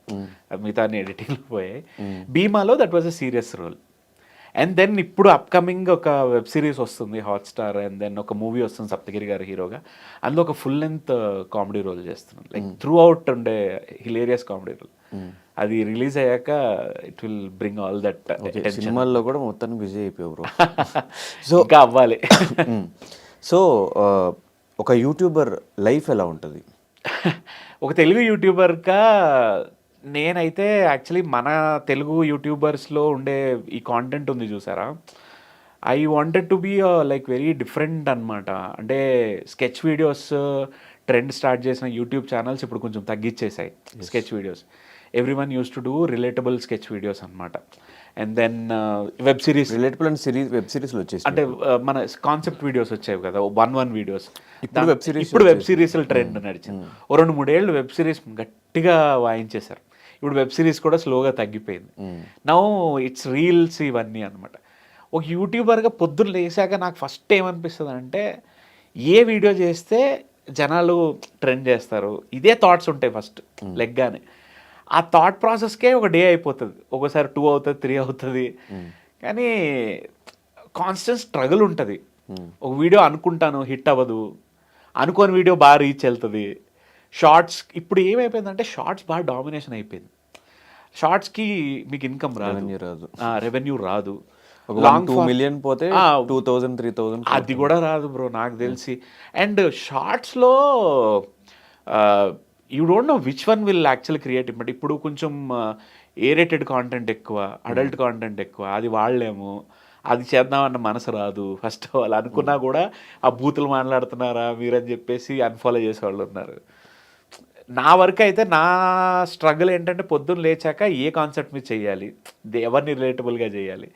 మిగతా ఎడిటింగ్లో పోయాయి. భీమాలో that was a serious role. And then ఇప్పుడు అప్కమింగ్ ఒక వెబ్ సిరీస్ వస్తుంది హాట్స్టార్, అండ్ దెన్ ఒక మూవీ వస్తుంది సప్తగిరి గారి హీరోగా. అందులో ఒక ఫుల్ లెంత్ కామెడీ రోల్ చేస్తున్నాను, లైక్ త్రూ అవుట్ ఉండే హిలేరియస్ కామెడీ రోల్. అది రిలీజ్ అయ్యాక it will bring all that. సినిమాల్లో కూడా మొత్తం బిజీ అయిపోయావు బ్రో. సో ఇంకా అవ్వాలి. సో ఒక యూట్యూబర్ లైఫ్ ఎలా ఉంటుంది? ఒక తెలుగు యూట్యూబర్గా నేనైతే యాక్చువల్లీ మన తెలుగు యూట్యూబర్స్లో ఉండే ఈ కాంటెంట్ ఉంది చూసారా, I wanted to be like very different అనమాట. అంటే స్కెచ్ వీడియోస్ ట్రెండ్ స్టార్ట్ చేసిన యూట్యూబ్ ఛానల్స్ ఇప్పుడు కొంచెం తగ్గించేసాయి sketch videos. Everyone use to do relatable sketch videos అనమాట. And then web series, relatable and web సిరీస్లో వచ్చేసి అంటే మన కాన్సెప్ట్ వీడియోస్ వచ్చాయి కదా, 1 వీడియోస్. ఇప్పుడు వెబ్ సిరీస్ల ట్రెండ్ నడిచింది. 2-3 ఏళ్ళు వెబ్ సిరీస్ గట్టిగా వాయించేశారు. ఇప్పుడు వెబ్ సిరీస్ కూడా స్లోగా తగ్గిపోయింది. నౌ ఇట్స్ రీల్స్ ఇవన్నీ అనమాట. ఒక యూట్యూబర్గా పొద్దున్న లేసాక నాకు ఫస్ట్ ఏమనిపిస్తుంది అంటే, ఏ వీడియో చేస్తే జనాలు ట్రెండ్ చేస్తారు, ఇదే థాట్స్ ఉంటాయి ఫస్ట్ లెగ్గానే. ఆ థాట్ ప్రాసెస్కే ఒక డే అయిపోతుంది, ఒకసారి 2 అవుతుంది, 3 అవుతుంది. కానీ కాన్స్టెంట్ స్ట్రగుల్ ఉంటుంది. ఒక వీడియో అనుకుంటాను హిట్ అవ్వదు, అనుకోని వీడియో బాగా రీచ్ వెళ్తుంది. షార్ట్స్ ఇప్పుడు ఏమైపోయిందంటే షార్ట్స్ బాగా డామినేషన్ అయిపోయింది. షార్ట్స్కి మీకు ఇన్కమ్ రాదు, రెవెన్యూ రాదు. లాంగ్ 2 మిలియన్ పోతే 2000, 3000 అది కూడా రాదు బ్రో నాకు తెలిసి. అండ్ షార్ట్స్లో you don't know which one will actually create. But ఇప్పుడు కొంచెం ఏరేటెడ్ కాంటెంట్ ఎక్కువ, అడల్ట్ కాంటెంట్ ఎక్కువ, అది వాళ్ళేమో అది చేద్దామన్న మనసు రాదు. ఫస్ట్ ఆఫ్ ఆల్ అనుకున్నా కూడా ఆ బూతులు మాట్లాడుతున్నారా మీరని చెప్పేసి అన్ఫాలో చేసేవాళ్ళు ఉన్నారు. నా వరకు అయితే నా స్ట్రగుల్ ఏంటంటే పొద్దున్న లేచాక ఏ కాన్సెప్ట్ మీద చేయాలి, ఎవరిని రిలేటబుల్గా చేయాలి.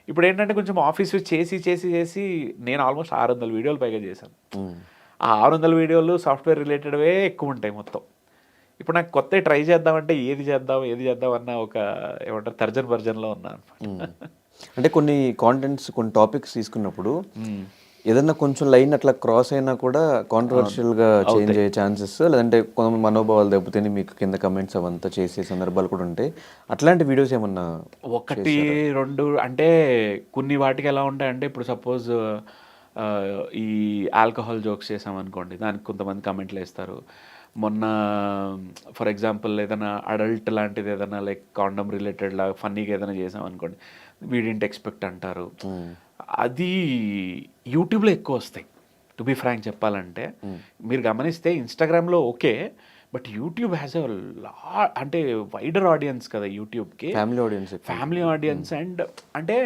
ఇప్పుడు ఏంటంటే కొంచెం ఆఫీస్ చేసి చేసి చేసి నేను ఆల్మోస్ట్ 600 వీడియోలు పైగా చేశాను. ఆ 600 వీడియోలు సాఫ్ట్వేర్ రిలేటెడ్వే ఎక్కువ ఉంటాయి మొత్తం. ఇప్పుడు నాకు కొత్త ట్రై చేద్దామంటే ఏది చేద్దాం అన్న ఒక ఏమంటారు తర్జన్ భర్జన్లో ఉన్నా అనమాట. అంటే కొన్ని కాంటెంట్స్ కొన్ని టాపిక్స్ తీసుకున్నప్పుడు ఏదన్నా కొంచెం లైన్ అట్లా క్రాస్ అయినా కూడా కాంట్రవర్షియల్గా చేంజ్ అయ్యే ఛాన్సెస్, లేదంటే కొంత మనోభావాలు దెబ్బతిని మీకు కింద కమెంట్స్ అవంతా చేసే సందర్భాలు కూడా ఉంటాయి. అట్లాంటి వీడియోస్ ఏమన్నా? ఒకటి రెండు అంటే కొన్ని వాటికి ఎలా ఉంటాయంటే ఇప్పుడు సపోజ్ ఈ ఆల్కహాల్ జోక్స్ చేసామనుకోండి, దానికి కొంతమంది కమెంట్లు వేస్తారు. మొన్న ఫర్ ఎగ్జాంపుల్ ఏదైనా అడల్ట్ లాంటిది ఏదైనా లైక్ కాండమ్ రిలేటెడ్ లాగా ఫన్నీగా ఏదైనా చేసామనుకోండి, వీడింటి ఎక్స్పెక్ట్ అంటారు. అది యూట్యూబ్లో ఎక్కువ వస్తాయి టు బి ఫ్రాంక్ చెప్పాలంటే. మీరు గమనిస్తే ఇన్స్టాగ్రామ్లో okay, but YouTube has a అంటే వైడర్ ఆడియన్స్ కదా యూట్యూబ్కి, ఫ్యామిలీ ఆడియన్స్. అండ్ అంటే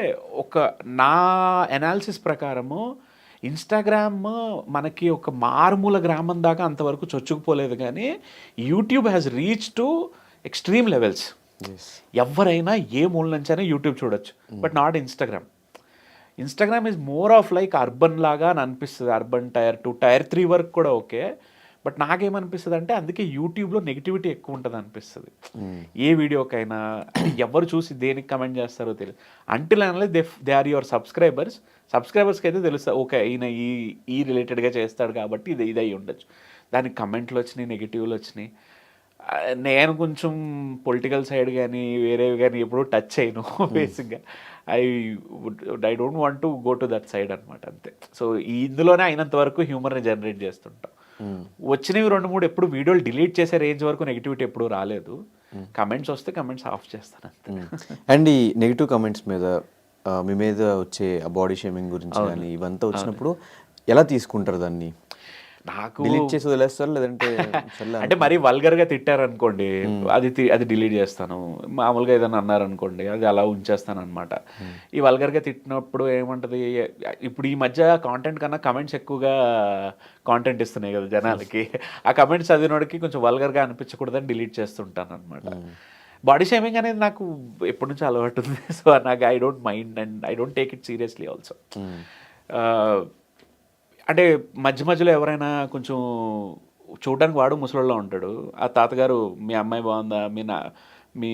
ఒక నా ఎనాలిసిస్ ప్రకారము ఇన్స్టాగ్రామ్ మనకి ఒక మారుమూల గ్రామం దాకా అంతవరకు చొచ్చుకుపోలేదు, కానీ YouTube has reach to extreme levels. ఎవరైనా ఏ మూల నుంచైనా యూట్యూబ్ చూడొచ్చు, but not Instagram. Instagram is more of like urban లాగా అని అనిపిస్తుంది. అర్బన్ టైర్ 2 టైర్ 3 వరకు కూడా ఓకే, బట్ నాకేమనిపిస్తుంది అంటే అందుకే యూట్యూబ్లో నెగిటివిటీ ఎక్కువ ఉంటుంది అనిపిస్తుంది. ఏ వీడియోకైనా ఎవరు చూసి దేనికి కమెంట్ చేస్తారో తెలియదు. అంటిల్ అనలే దే ఆర్ యువర్ సబ్స్క్రైబర్స్కి అయితే తెలుస్తుంది, ఓకే ఈయన ఈ రిలేటెడ్గా చేస్తాడు కాబట్టి ఇది అయి ఉండొచ్చు. దానికి కమెంట్లు వచ్చినాయి, నెగిటివ్లు వచ్చినాయి. నేను కొంచెం పొలిటికల్ సైడ్ కానీ వేరేవి కానీ ఎప్పుడూ టచ్ చేయను బేసిక్గా. I don't want to go to that side అనమాట, అంతే. సో ఇందులోనే అయినంత వరకు హ్యూమర్ని జనరేట్ చేస్తుంటాం. వచ్చినవి 2-3 ఎప్పుడు వీడియోలు డిలీట్ చేసే రేంజ్ వరకు నెగిటివిటీ ఎప్పుడు రాలేదు. కమెంట్స్ వస్తే కమెంట్స్ ఆఫ్ చేస్తాను అంతే. అండ్ ఈ నెగిటివ్ కమెంట్స్ మీద మీ మీద వచ్చే బాడీ షేమింగ్ గురించి కానీ ఇవంతా వచ్చినప్పుడు ఎలా తీసుకుంటారు దాన్ని? నాకు డిలీట్ చేసి వదిలేస్తారు, లేదంటే అంటే మరీ వల్గర్గా తిట్టారనుకోండి అది డిలీట్ చేస్తాను. మామూలుగా ఏదైనా అన్నారనుకోండి అది అలా ఉంచేస్తాను అనమాట. ఈ వల్గర్గా తిట్టినప్పుడు ఏమంటుంది, ఇప్పుడు ఈ మధ్య కాంటెంట్ కన్నా కమెంట్స్ ఎక్కువగా కాంటెంట్ ఇస్తున్నాయి కదా జనాలకి. ఆ కమెంట్స్ చదివినోడికి కొంచెం వల్గర్గా అనిపించకూడదని డిలీట్ చేస్తుంటాను అనమాట. బాడీ షేమింగ్ అనేది నాకు ఎప్పటి నుంచి అలవాటు ఉంది. సో నాకు I don't mind and I don't take it seriously also. అంటే మధ్యలో ఎవరైనా కొంచెం చూడడానికి వాడు ముసలోళ్ళలో ఉంటాడు, ఆ తాతగారు మీ అమ్మాయి బాగుందా, మీ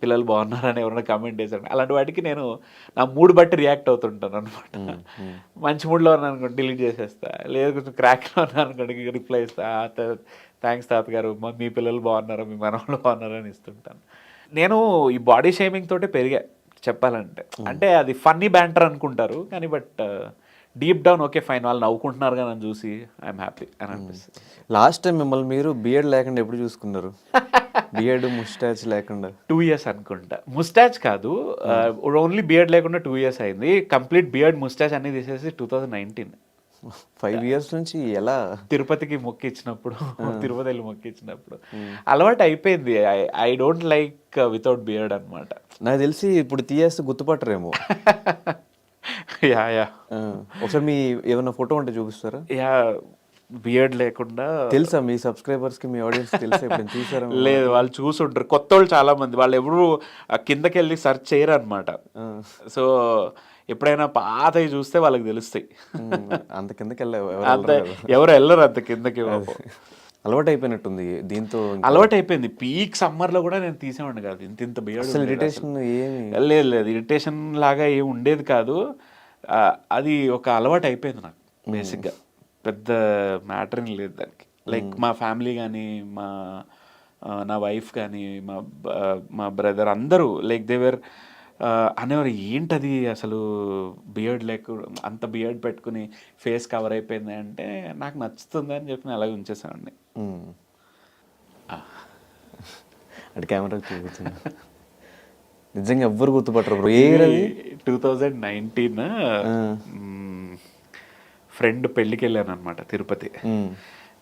పిల్లలు బాగున్నారని ఎవరైనా కామెంట్ చేశారు, అలాంటి వాటికి నేను నా మూడ్ బట్టి రియాక్ట్ అవుతుంటాను అనమాట. మంచి మూడ్లో ఉన్నాను అనుకోండి డిలీట్ చేసేస్తా, లేదు కొంచెం క్రాక్లో ఉన్నాను అనుకోండి రిప్లై ఇస్తా, థ్యాంక్స్ తాతగారు, మీ పిల్లలు బాగున్నారా, మీ మనవాళ్ళు బాగున్నారా అని ఇస్తుంటాను. నేను ఈ బాడీ షేమింగ్ తోటే పెరిగా చెప్పాలంటే. అంటే అది ఫన్నీ బ్యాంటర్ అనుకుంటారు కానీ but deep down okay fine, వాళ్ళు నవ్వుకుంటున్నారు కానీ నన్ను చూసి ఐఎమ్ హ్యాపీ అని అనిపిస్తుంది. లాస్ట్ టైం మిమ్మల్ని మీరు బియర్డ్ లేకుండా ఎప్పుడు చూసుకున్నారు? బియర్డ్ ముస్టాచ్ లేకుండా 2 years అనుకుంటా. ముస్టాచ్ కాదు, ఓన్లీ బియర్డ్ లేకుండా 2 years అయింది. కంప్లీట్ బియర్డ్ ముస్టాచ్ అన్ని తీసేసి 2019. 5 years నుంచి ఎలా? తిరుపతికి మొక్కిచ్చినప్పుడు, తిరుపతి వెళ్ళి మొక్కిచ్చినప్పుడు అలవాటు అయిపోయింది. I don't like without beard అనమాట. నాకు తెలిసి ఇప్పుడు తీయేస్తే గుర్తుపట్టరేమో. యా ఒకసారి మీ ఏమైనా ఫోటో ఉంటే చూపిస్తారా? యా బియర్డ్ లేకుండా. తెలుసా మీ సబ్స్క్రైబర్స్కి, మీ ఆడియన్స్ తెలుసా? ఇప్పుడు చూసారా? లేదు, వాళ్ళు చూసుంటారు. కొత్త వాళ్ళు చాలా మంది, వాళ్ళు ఎవరు కిందకి వెళ్ళి సెర్చ్ చేయరు అనమాట. సో ఎప్పుడైనా పాతవి చూస్తే వాళ్ళకి తెలుస్తాయి. అంత కిందకి ఎవరు వెళ్ళరు అంత కిందకి. అలవాటు అయిపోయినట్టుంది దీంతో. అలవాటు అయిపోయింది. పీక్ సమ్మర్లో కూడా నేను తీసేవాడిని కాదు ఇంత బియర్డ్. ఇరిటేషన్ లేదు ఇరిటేషన్ లాగా ఏమి ఉండేది కాదు. అది ఒక అలవాటు అయిపోయింది నాకు బేసిక్గా. పెద్ద మ్యాటర్ ఏం లేదు దానికి. లైక్ మా ఫ్యామిలీ కానీ నా వైఫ్ కానీ మా బ్రదర్ అందరూ లైక్ దేవర్ అనేవారు, ఏంటది అసలు బియర్డ్ అంత బియర్డ్ పెట్టుకుని ఫేస్ కవర్ అయిపోయింది అంటే నాకు నచ్చుతుంది అని చెప్పి నేను అలాగే ఉంచేసానండి. అంటే కెమెరా చూపించింది. నిజంగా ఎవ్వరు గుర్తుపట్టరు. 2019 ఫ్రెండ్ పెళ్ళికి వెళ్ళాను అనమాట తిరుపతి.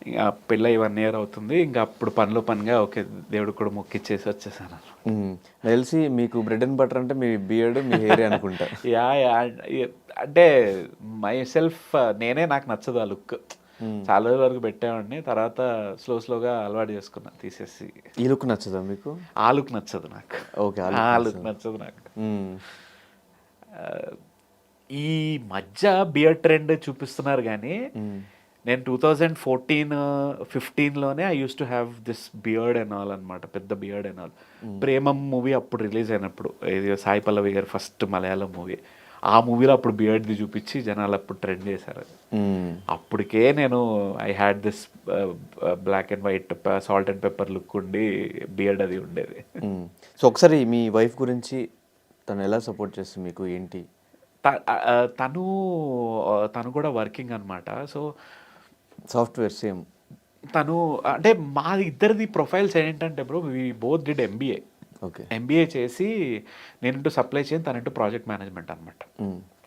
ఇంకా పెళ్ళి 1 year అవుతుంది. ఇంకా అప్పుడు పనిగా ఓకే దేవుడికి కూడా మొక్కిచ్చేసి వచ్చేసాను. తెలిసి మీకు బ్రెడ్ అండ్ బటర్ అంటే మీ బియర్డ్, మీ హెయిర్ అనుకుంటా. యా అంటే మై సెల్ఫ్ నేనే, నాకు నచ్చదు ఆ లుక్. చాలా రోజుల వరకు పెట్టేవాడిని, తర్వాత స్లోగా అలవాటు చేసుకున్నా తీసేసి. ఈ లుక్ నచ్చదా మీకు? ఆ లుక్ నచ్చదు నాకు. ఓకే, ఆ లుక్ నచ్చదు నాకు. ఈ మధ్య బియర్డ్ ట్రెండ్ చూపిస్తున్నారు కానీ నేను 2014 15లోనే I use to have this beard and all అనమాట, పెద్ద beard and all. Premam movie అప్పుడు రిలీజ్ అయినప్పుడు, ఇది సాయి పల్లవి గారి ఫస్ట్ మలయాళం మూవీ, ఆ మూవీలో అప్పుడు బియర్డ్ది చూపించి జనాలు అప్పుడు ట్రెండ్ చేశారు. అప్పటికే నేను I had this black and white salt and pepper look ఉండి బియర్డ్ అది ఉండేది. సో ఒకసారి మీ వైఫ్ గురించి, తను ఎలా సపోర్ట్ చేస్తుంది మీకు, ఏంటి? తను తను కూడా వర్కింగ్ అనమాట. So software same. తను అంటే మా ఇద్దరిది ప్రొఫైల్స్ ఏంటంటే bro, we both did MBA. Okay. MBA చేసి నేను ఇంటూ సప్లై చైన్, తను ఇంటూ ప్రాజెక్ట్ మేనేజ్మెంట్ అనమాట.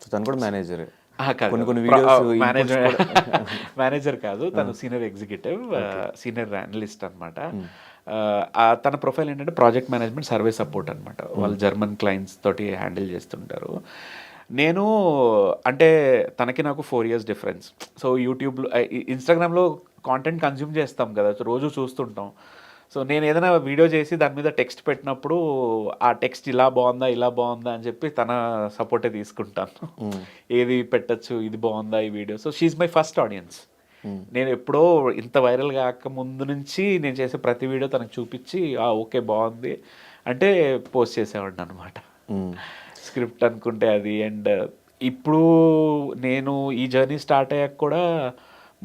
సో తను కూడా మేనేజరే. కొన్ని కొన్ని videos మేనేజర్ కాదు, తను సీనియర్ ఎగ్జిక్యూటివ్, సీనియర్ అనలిస్ట్ అనమాట. తన ప్రొఫైల్ ఏంటంటే ప్రాజెక్ట్ మేనేజ్మెంట్, సర్వే సపోర్ట్ అనమాట. వాళ్ళు జర్మన్ క్లయింట్స్ తోటి హ్యాండిల్ చేస్తుంటారు. నేను అంటే తనకి నాకు 4 years డిఫరెన్స్. సో యూట్యూబ్లో, ఇన్స్టాగ్రామ్లో కాంటెంట్ కన్జ్యూమ్ చేస్తాం కదా, రోజు చూస్తుంటాం. సో నేను ఏదైనా వీడియో చేసి దాని మీద టెక్స్ట్ పెట్టినప్పుడు ఆ టెక్స్ట్ ఇలా బాగుందా అని చెప్పి తన సపోర్టే తీసుకుంటాను. ఏది పెట్టచ్చు, ఇది బాగుందా ఈ video. So she's my first audience. నేను ఎప్పుడో ఇంత వైరల్ కాక ముందు నుంచి నేను చేసే ప్రతి వీడియో తనకు చూపించి ఓకే బాగుంది అంటే పోస్ట్ చేసేవాడిని అనమాట, స్క్రిప్ట్ అనుకుంటే అది. అండ్ ఇప్పుడు నేను ఈ జర్నీ స్టార్ట్ అయ్యాక కూడా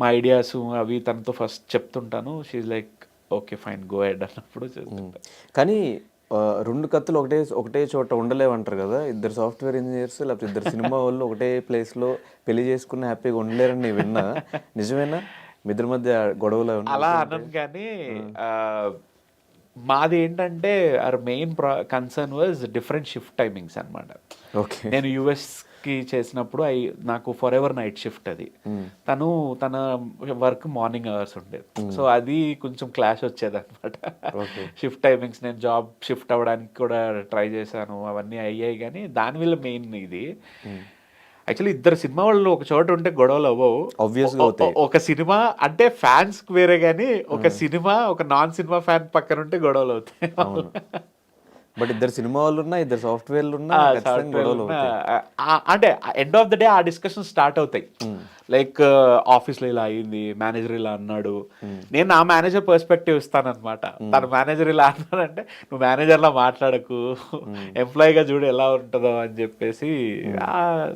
మా ఐడియాస్ అవి తనతో ఫస్ట్ చెప్తుంటాను. She's like okay fine go హెడ్ అన్నప్పుడు చెప్తుంటా. కానీ రెండు కత్తులు ఒకటే చోట ఉండలేమంటారు కదా. ఇద్దరు సాఫ్ట్వేర్ ఇంజనీర్స్ లేకపోతే ఇద్దరు సినిమా వాళ్ళు ఒకటే ప్లేస్లో పెళ్లి చేసుకుని హ్యాపీగా ఉండలేరని నేను విన్నా. నిజమేనా? మీ ఇద్దరి మధ్య గొడవలు అలా అన్నాను కానీ మాది ఏంటంటే our main concern was different shift timings అనమాట. ఓకే. నేను యుఎస్కి చేసినప్పుడు నాకు ఫర్ ఎవర్ నైట్ షిఫ్ట్ అది, తన వర్క్ మార్నింగ్ అవర్స్ ఉండేది. సో అది కొంచెం క్లాష్ వచ్చేది అనమాట షిఫ్ట్ టైమింగ్స్. నేను జాబ్ షిఫ్ట్ అవ్వడానికి కూడా ట్రై చేశాను, అవన్నీ అయ్యాయి. కానీ దానివల్ల మెయిన్ ఇది యాక్చువల్లీ ఇద్దరు సినిమా వాళ్ళు ఒక చోట ఉంటే గొడవలు అవ్వవు. ఒక సినిమా అంటే ఫ్యాన్స్ వేరే, కానీ ఒక సినిమా ఒక నాన్ సినిమా ఫ్యాన్ పక్కన ఉంటే గొడవలు అవుతాయి. బట్ ఇద్దరు సినిమా వాళ్ళు ఉన్నా, ఇద్దరు సాఫ్ట్వేర్లు ఉన్నా అంటే ఎండ్ ఆఫ్ ద డే ఆ డిస్కషన్ స్టార్ట్ అవుతాయి. లైక్ ఆఫీస్లో ఇలా అయింది, మేనేజర్ ఇలా అన్నాడు, నేను నా మేనేజర్ పర్స్పెక్టివ్ ఇస్తానన్నమాట. తన మేనేజర్ ఇలా అన్నాడంటే నువ్వు మేనేజర్లా మాట్లాడకు, ఎంప్లాయీగా చూడు ఎలా ఉంటుందో అని చెప్పేసి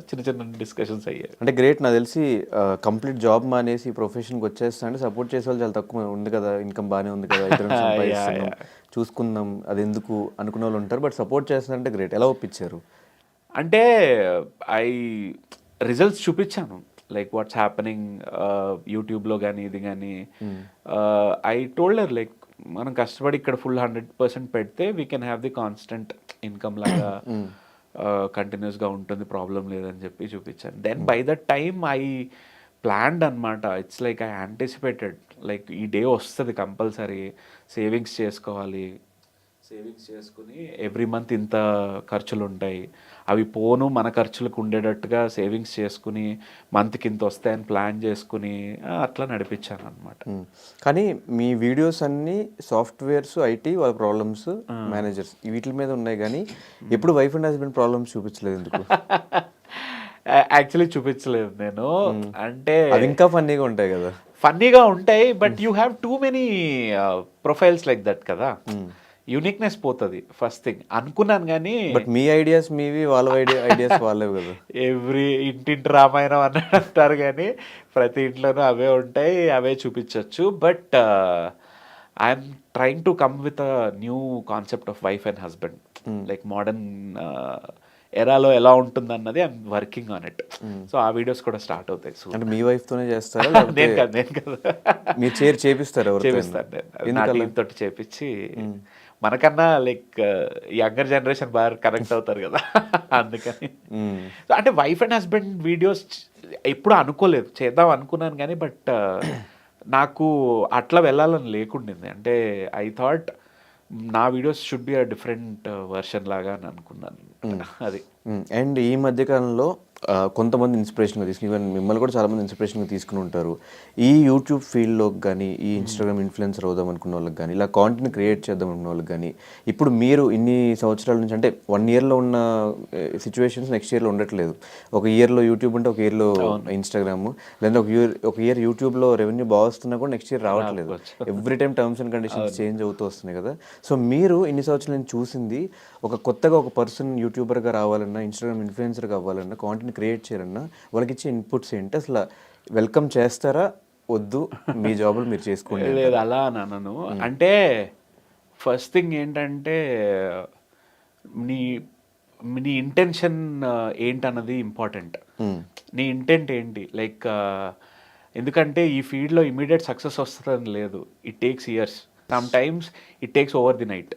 చిన్న చిన్న డిస్కషన్స్ అయ్యాయి. అంటే గ్రేట్. నాకు తెలిసి కంప్లీట్ జాబ్ మానేసి ప్రొఫెషన్కి వచ్చేస్తా అంటే సపోర్ట్ చేసే వాళ్ళు చాలా తక్కువ ఉంది కదా. ఇన్కమ్ బాగానే ఉంది కదా, ఇద్దరు చూసుకుందాం, అది ఎందుకు అనుకునే వాళ్ళు ఉంటారు. బట్ సపోర్ట్ చేస్తారంటే గ్రేట్. ఎలా ఒప్పించారు? అంటే రిజల్ట్స్ చూపించాను, లైక్ వాట్స్ హ్యాపెనింగ్ యూట్యూబ్లో కానీ ఇది కానీ. ఐ టోల్డర్ లైక్ మనం కష్టపడి ఇక్కడ ఫుల్ 100% పెడితే we can have the constant income లాగా కంటిన్యూస్గా ఉంటుంది, ప్రాబ్లం లేదని చెప్పి చూపించాను. Then by the time I planned అనమాట. It's like I anticipated, like ఈ డే వస్తుంది కంపల్సరీ, సేవింగ్స్ చేసుకోవాలి, సేవింగ్స్ చేసుకుని ఎవ్రీ మంత్ ఇంత ఖర్చులు ఉంటాయి, అవి పోను మన ఖర్చులకు ఉండేటట్టుగా సేవింగ్స్ చేసుకుని మంత్కి ఇంత వస్తాయని ప్లాన్ చేసుకుని అట్లా నడిపించాను అనమాట. కానీ మీ వీడియోస్ అన్నీ సాఫ్ట్వేర్స్, ఐటీ వాళ్ళ ప్రాబ్లమ్స్, మేనేజర్స్ వీటి మీద ఉన్నాయి, కానీ ఎప్పుడు వైఫ్ అండ్ హస్బెండ్ ప్రాబ్లమ్స్ చూపించలేదు ఎందుకు? యాక్చువల్లీ చూపించలేదు నేను. అంటే అవి ఇంకా ఫన్నీగా ఉంటాయి కదా. ఫన్నీగా ఉంటాయి, but you have too many profiles like that కదా, యూనిక్నెస్ పోతుంది ఫస్ట్ థింగ్ అనుకున్నాను. కానీ బట్ మీ ఐడియాస్ మీవి, వాళ్ళ ఐడియాస్ వాళ్ళేవి కదా. ఎవ్రీ ఇంటింటి రామాయణం అన్నట్టు అంటారు, కానీ ప్రతి ఇంట్లోనూ అవే ఉంటాయి, అవే చూపించవచ్చు. But I'm trying to come with a new concept of wife and husband, like modern ఎరాలో ఎలా ఉంటుంది అన్నది I'm working on it. So ఆ వీడియోస్ కూడా స్టార్ట్ అవుతాయి. అంటే మీ వైఫ్ తోనే చేస్తారా? నేను కదా మీరు చేపిస్తారు? చేపిస్తాను, తోటి చేపించి. మనకన్నా లైక్ యంగర్ జనరేషన్ బాగా కనెక్ట్ అవుతారు కదా, అందుకని. అంటే వైఫ్ అండ్ హస్బెండ్ వీడియోస్ ఎప్పుడు అనుకోలేదు, చేద్దాం అనుకున్నాను కానీ, బట్ నాకు అట్లా వెళ్ళాలని లేకుండింది. అంటే ఐ థాట్ నా videos should be a different version లాగా అని అనుకున్నాను అది. అండ్ ఈ మధ్యకాలంలో కొంతమంది ఇన్స్పిరేషన్గా తీసుకుని ఈవెన్ మిమ్మల్ని కూడా చాలామంది ఇన్స్పిరేషన్గా తీసుకుని ఉంటారు. ఈ యూట్యూబ్ ఫీల్డ్లోకి కానీ ఈ ఇన్స్టాగ్రామ్ ఇన్ఫ్లుయెన్సర్ అవుదాం అనుకున్న వాళ్ళకి కానీ ఇలా కాంటెంట్ క్రియేట్ చేద్దాం అనుకున్న వాళ్ళకి కానీ ఇప్పుడు మీరు ఇన్ని సంవత్సరాల నుంచి అంటే 1 ఇయర్లో ఉన్న సిచ్యువేషన్స్ నెక్స్ట్ ఇయర్లో ఉండట్లేదు. ఒక ఇయర్లో యూట్యూబ్ అంటే ఒక ఇయర్లో ఇన్స్టాగ్రామ్, లేదా ఒక ఇయర్ యూట్యూబ్లో రెవెన్యూ బాగా వస్తున్నా కూడా నెక్స్ట్ ఇయర్ రావట్లేదు. Every time terms and conditions change అవుతూ వస్తున్నాయి కదా. సో మీరు ఇన్ని సంవత్సరాలు నేను చూసింది కొత్తగా ఒక పర్సన్ యూట్యూబర్గా రావాలన్నా, ఇన్స్టాగ్రామ్ ఇన్ఫ్లుయెన్సర్గా అవ్వాలన్నా, కాంటెంట్ క్రియేట్ చేయాలన్నా వాళ్ళకి ఇచ్చే ఇన్పుట్స్ ఏంటి? అసలు వెల్కమ్ చేస్తారా, వద్దు మీ జాబులు మీరు చేసుకోండి? లేదు అలా నన్ను అంటే ఫస్ట్ థింగ్ ఏంటంటే నీ నీ ఇంటెన్షన్ ఏంటన్నది ఇంపార్టెంట్. నీ ఇంటెంట్ ఏంటి, లైక్ ఎందుకంటే ఈ ఫీల్డ్లో ఇమీడియట్ సక్సెస్ వస్తుందని లేదు. It takes years, some times it takes over the night.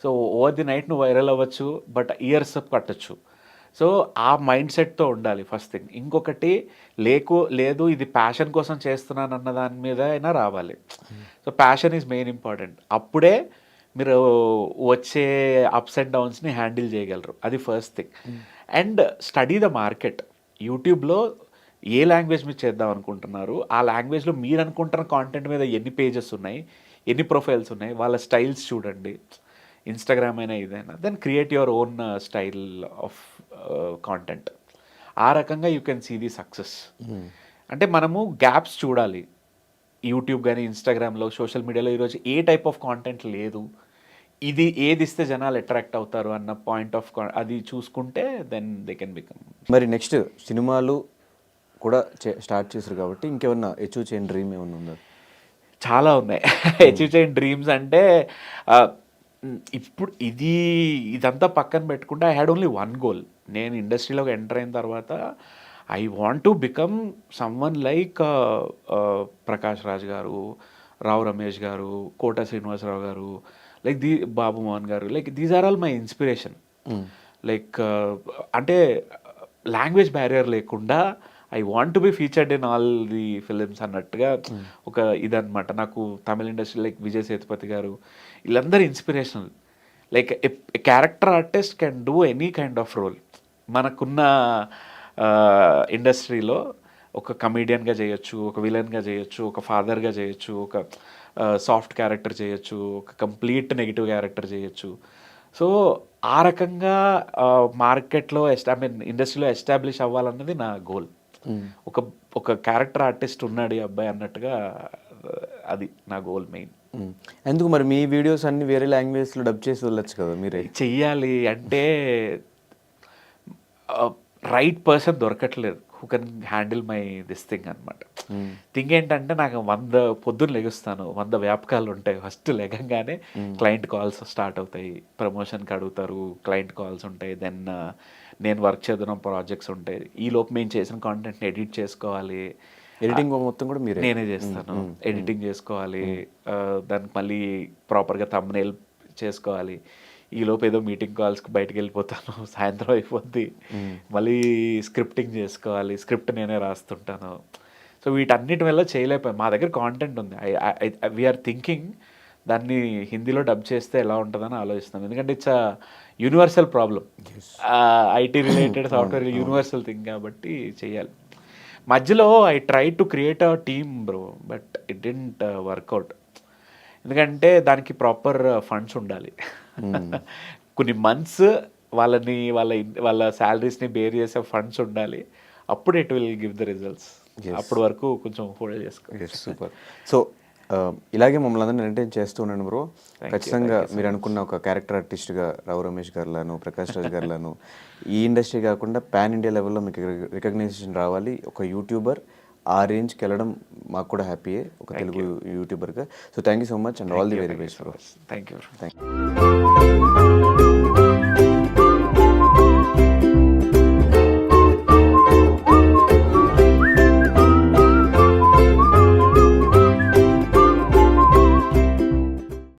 So over the night నువ్వు వైరల్ అవ్వచ్చు, బట్ ఇయర్స్ పట్టచ్చు. సో ఆ మైండ్ సెట్తో ఉండాలి ఫస్ట్ థింగ్. ఇంకొకటి లేదు ఇది ప్యాషన్ కోసం చేస్తున్నాను అన్న దాని మీద అయినా రావాలి. So passion is main important. అప్పుడే మీరు వచ్చే అప్స్ అండ్ డౌన్స్ని హ్యాండిల్ చేయగలరు. అది first thing. And study the market. యూట్యూబ్లో ఏ లాంగ్వేజ్ మీద చేద్దాం అనుకుంటున్నారు, ఆ లాంగ్వేజ్లో మీరు అనుకుంటున్న కాంటెంట్ మీద ఎన్ని పేజెస్ ఉన్నాయి, ఎన్ని ప్రొఫైల్స్ ఉన్నాయి, వాళ్ళ స్టైల్స్ చూడండి. ఇన్స్టాగ్రామ్ అయినా ఇదైనా, then create your own style of content. ఆ రకంగా you can see the success. అంటే మనము గ్యాప్స్ చూడాలి. యూట్యూబ్ కానీ ఇన్స్టాగ్రామ్లో సోషల్ మీడియాలో ఈరోజు ఏ టైప్ ఆఫ్ కాంటెంట్ లేదు, ఇది ఏది ఇస్తే జనాలు అట్రాక్ట్ అవుతారు అన్న పాయింట్ ఆఫ్ అది చూసుకుంటే దెన్ దే కెన్ బికమ్. మరి నెక్స్ట్ సినిమాలు కూడా స్టార్ట్ చేశారు కాబట్టి ఇంకేమన్నా అచీవ్ చేయని డ్రీమ్ ఏమన్నా ఉందా? చాలా ఉన్నాయి అచీవ్ చేయని డ్రీమ్స్. అంటే ఇప్పుడు ఇదంతా పక్కన పెట్టుకుంటే I had only one goal. నేను ఇండస్ట్రీలోకి ఎంటర్ అయిన తర్వాత I want to become someone like Prakash Raj గారు, రావు రమేష్ గారు, కోట శ్రీనివాసరావు గారు, like Babu Mohan garu, like these are all my inspiration. Like అంటే లాంగ్వేజ్ బ్యారియర్ లేకుండా I want to be featured in all the films అన్నట్టుగా ఒక ఇదనమాట. నాకు తమిళ ఇండస్ట్రీ లైక్ విజయ్ సేతుపతి గారు, వీళ్ళందరూ inspirational. Like a character artist can do any kind of role. మనకున్న ఇండస్ట్రీలో ఒక కమీడియన్గా చేయొచ్చు, ఒక విలన్గా చేయొచ్చు, ఒక ఫాదర్గా చేయొచ్చు, ఒక సాఫ్ట్ క్యారెక్టర్ చేయొచ్చు, ఒక కంప్లీట్ నెగిటివ్ క్యారెక్టర్ చేయొచ్చు. సో ఆ రకంగా మార్కెట్లో ఇండస్ట్రీలో ఎస్టాబ్లిష్ అవ్వాలన్నది నా గోల్. ఒక క్యారెక్టర్ ఆర్టిస్ట్ ఉన్నాడు ఈ అబ్బాయి అన్నట్టుగా, అది నా గోల్ మెయిన్. ఎందుకు మరి మీ వీడియోస్ అన్ని వేరే లాంగ్వేజ్లో డబ్ చేసి వెళ్ళొచ్చు కదా మీరే? చెయ్యాలి అంటే రైట్ పర్సన్ దొరకట్లేదు who can handle my this thing అనమాట. థింగ్ ఏంటంటే నాకు 100 పొద్దున్న లెగుస్తాను, 100 వ్యాపకాలు ఉంటాయి. ఫస్ట్ లెగంగానే క్లయింట్ కాల్స్ స్టార్ట్ అవుతాయి, ప్రమోషన్కి అడుగుతారు, క్లయింట్ కాల్స్ ఉంటాయి, దెన్ నేను వర్క్ చేద్దాం ప్రాజెక్ట్స్ ఉంటాయి. ఈ లోపు మేము చేసిన కాంటెంట్ని ఎడిట్ చేసుకోవాలి. ఎడిటింగ్ మొత్తం కూడా మీరే? నేనే చేస్తాను. ఎడిటింగ్ చేసుకోవాలి, దానికి మళ్ళీ ప్రాపర్గా థంబ్నెయిల్ చేసుకోవాలి. ఈలోపు ఏదో మీటింగ్ కాల్స్కి బయటకు వెళ్ళిపోతాను, సాయంత్రం అయిపోద్ది. మళ్ళీ స్క్రిప్టింగ్ చేసుకోవాలి, స్క్రిప్ట్ నేనే రాస్తుంటాను. సో వీటన్నిటి వల్ల చేయలేకపోయాం. మా దగ్గర కాంటెంట్ ఉంది, వీఆర్ థింకింగ్ దాన్ని హిందీలో డబ్ చేస్తే ఎలా ఉంటుందని ఆలోచిస్తాం. ఎందుకంటే it's a universal problem. IT related software universal thing కాబట్టి చేయాలి. మధ్యలో I try to create a team bro, but it didn't work out. ఎందుకంటే దానికి ప్రాపర్ ఫండ్స్ ఉండాలి. కొన్ని మంత్స్ వాళ్ళ శాలరీస్ని బేర్ చేసే ఫండ్స్ ఉండాలి. అప్పుడు it will give the results. అప్పటి వరకు కొంచెం హోల్డ్ చేసుకోవాలి. సూపర్. సో ఇలాగే మమ్మల్ని అందరినీ ఎంటర్టైన్ చేస్తూ ఉన్నాను బ్రో. ఖచ్చితంగా మీరు అనుకున్న ఒక క్యారెక్టర్ ఆర్టిస్ట్గా రావు రమేష్ గారులాను, ప్రకాష్ రాజ్ గారులాను ఈ ఇండస్ట్రీ కాకుండా పాన్ ఇండియా లెవెల్లో మీకు రికగ్నైజేషన్ రావాలి. ఒక యూట్యూబర్ ఆ రేంజ్కి వెళ్ళడం మాకు కూడా హ్యాపీయే, ఒక తెలుగు యూట్యూబర్గా. So thank you so much and all the very best bro. Thank you.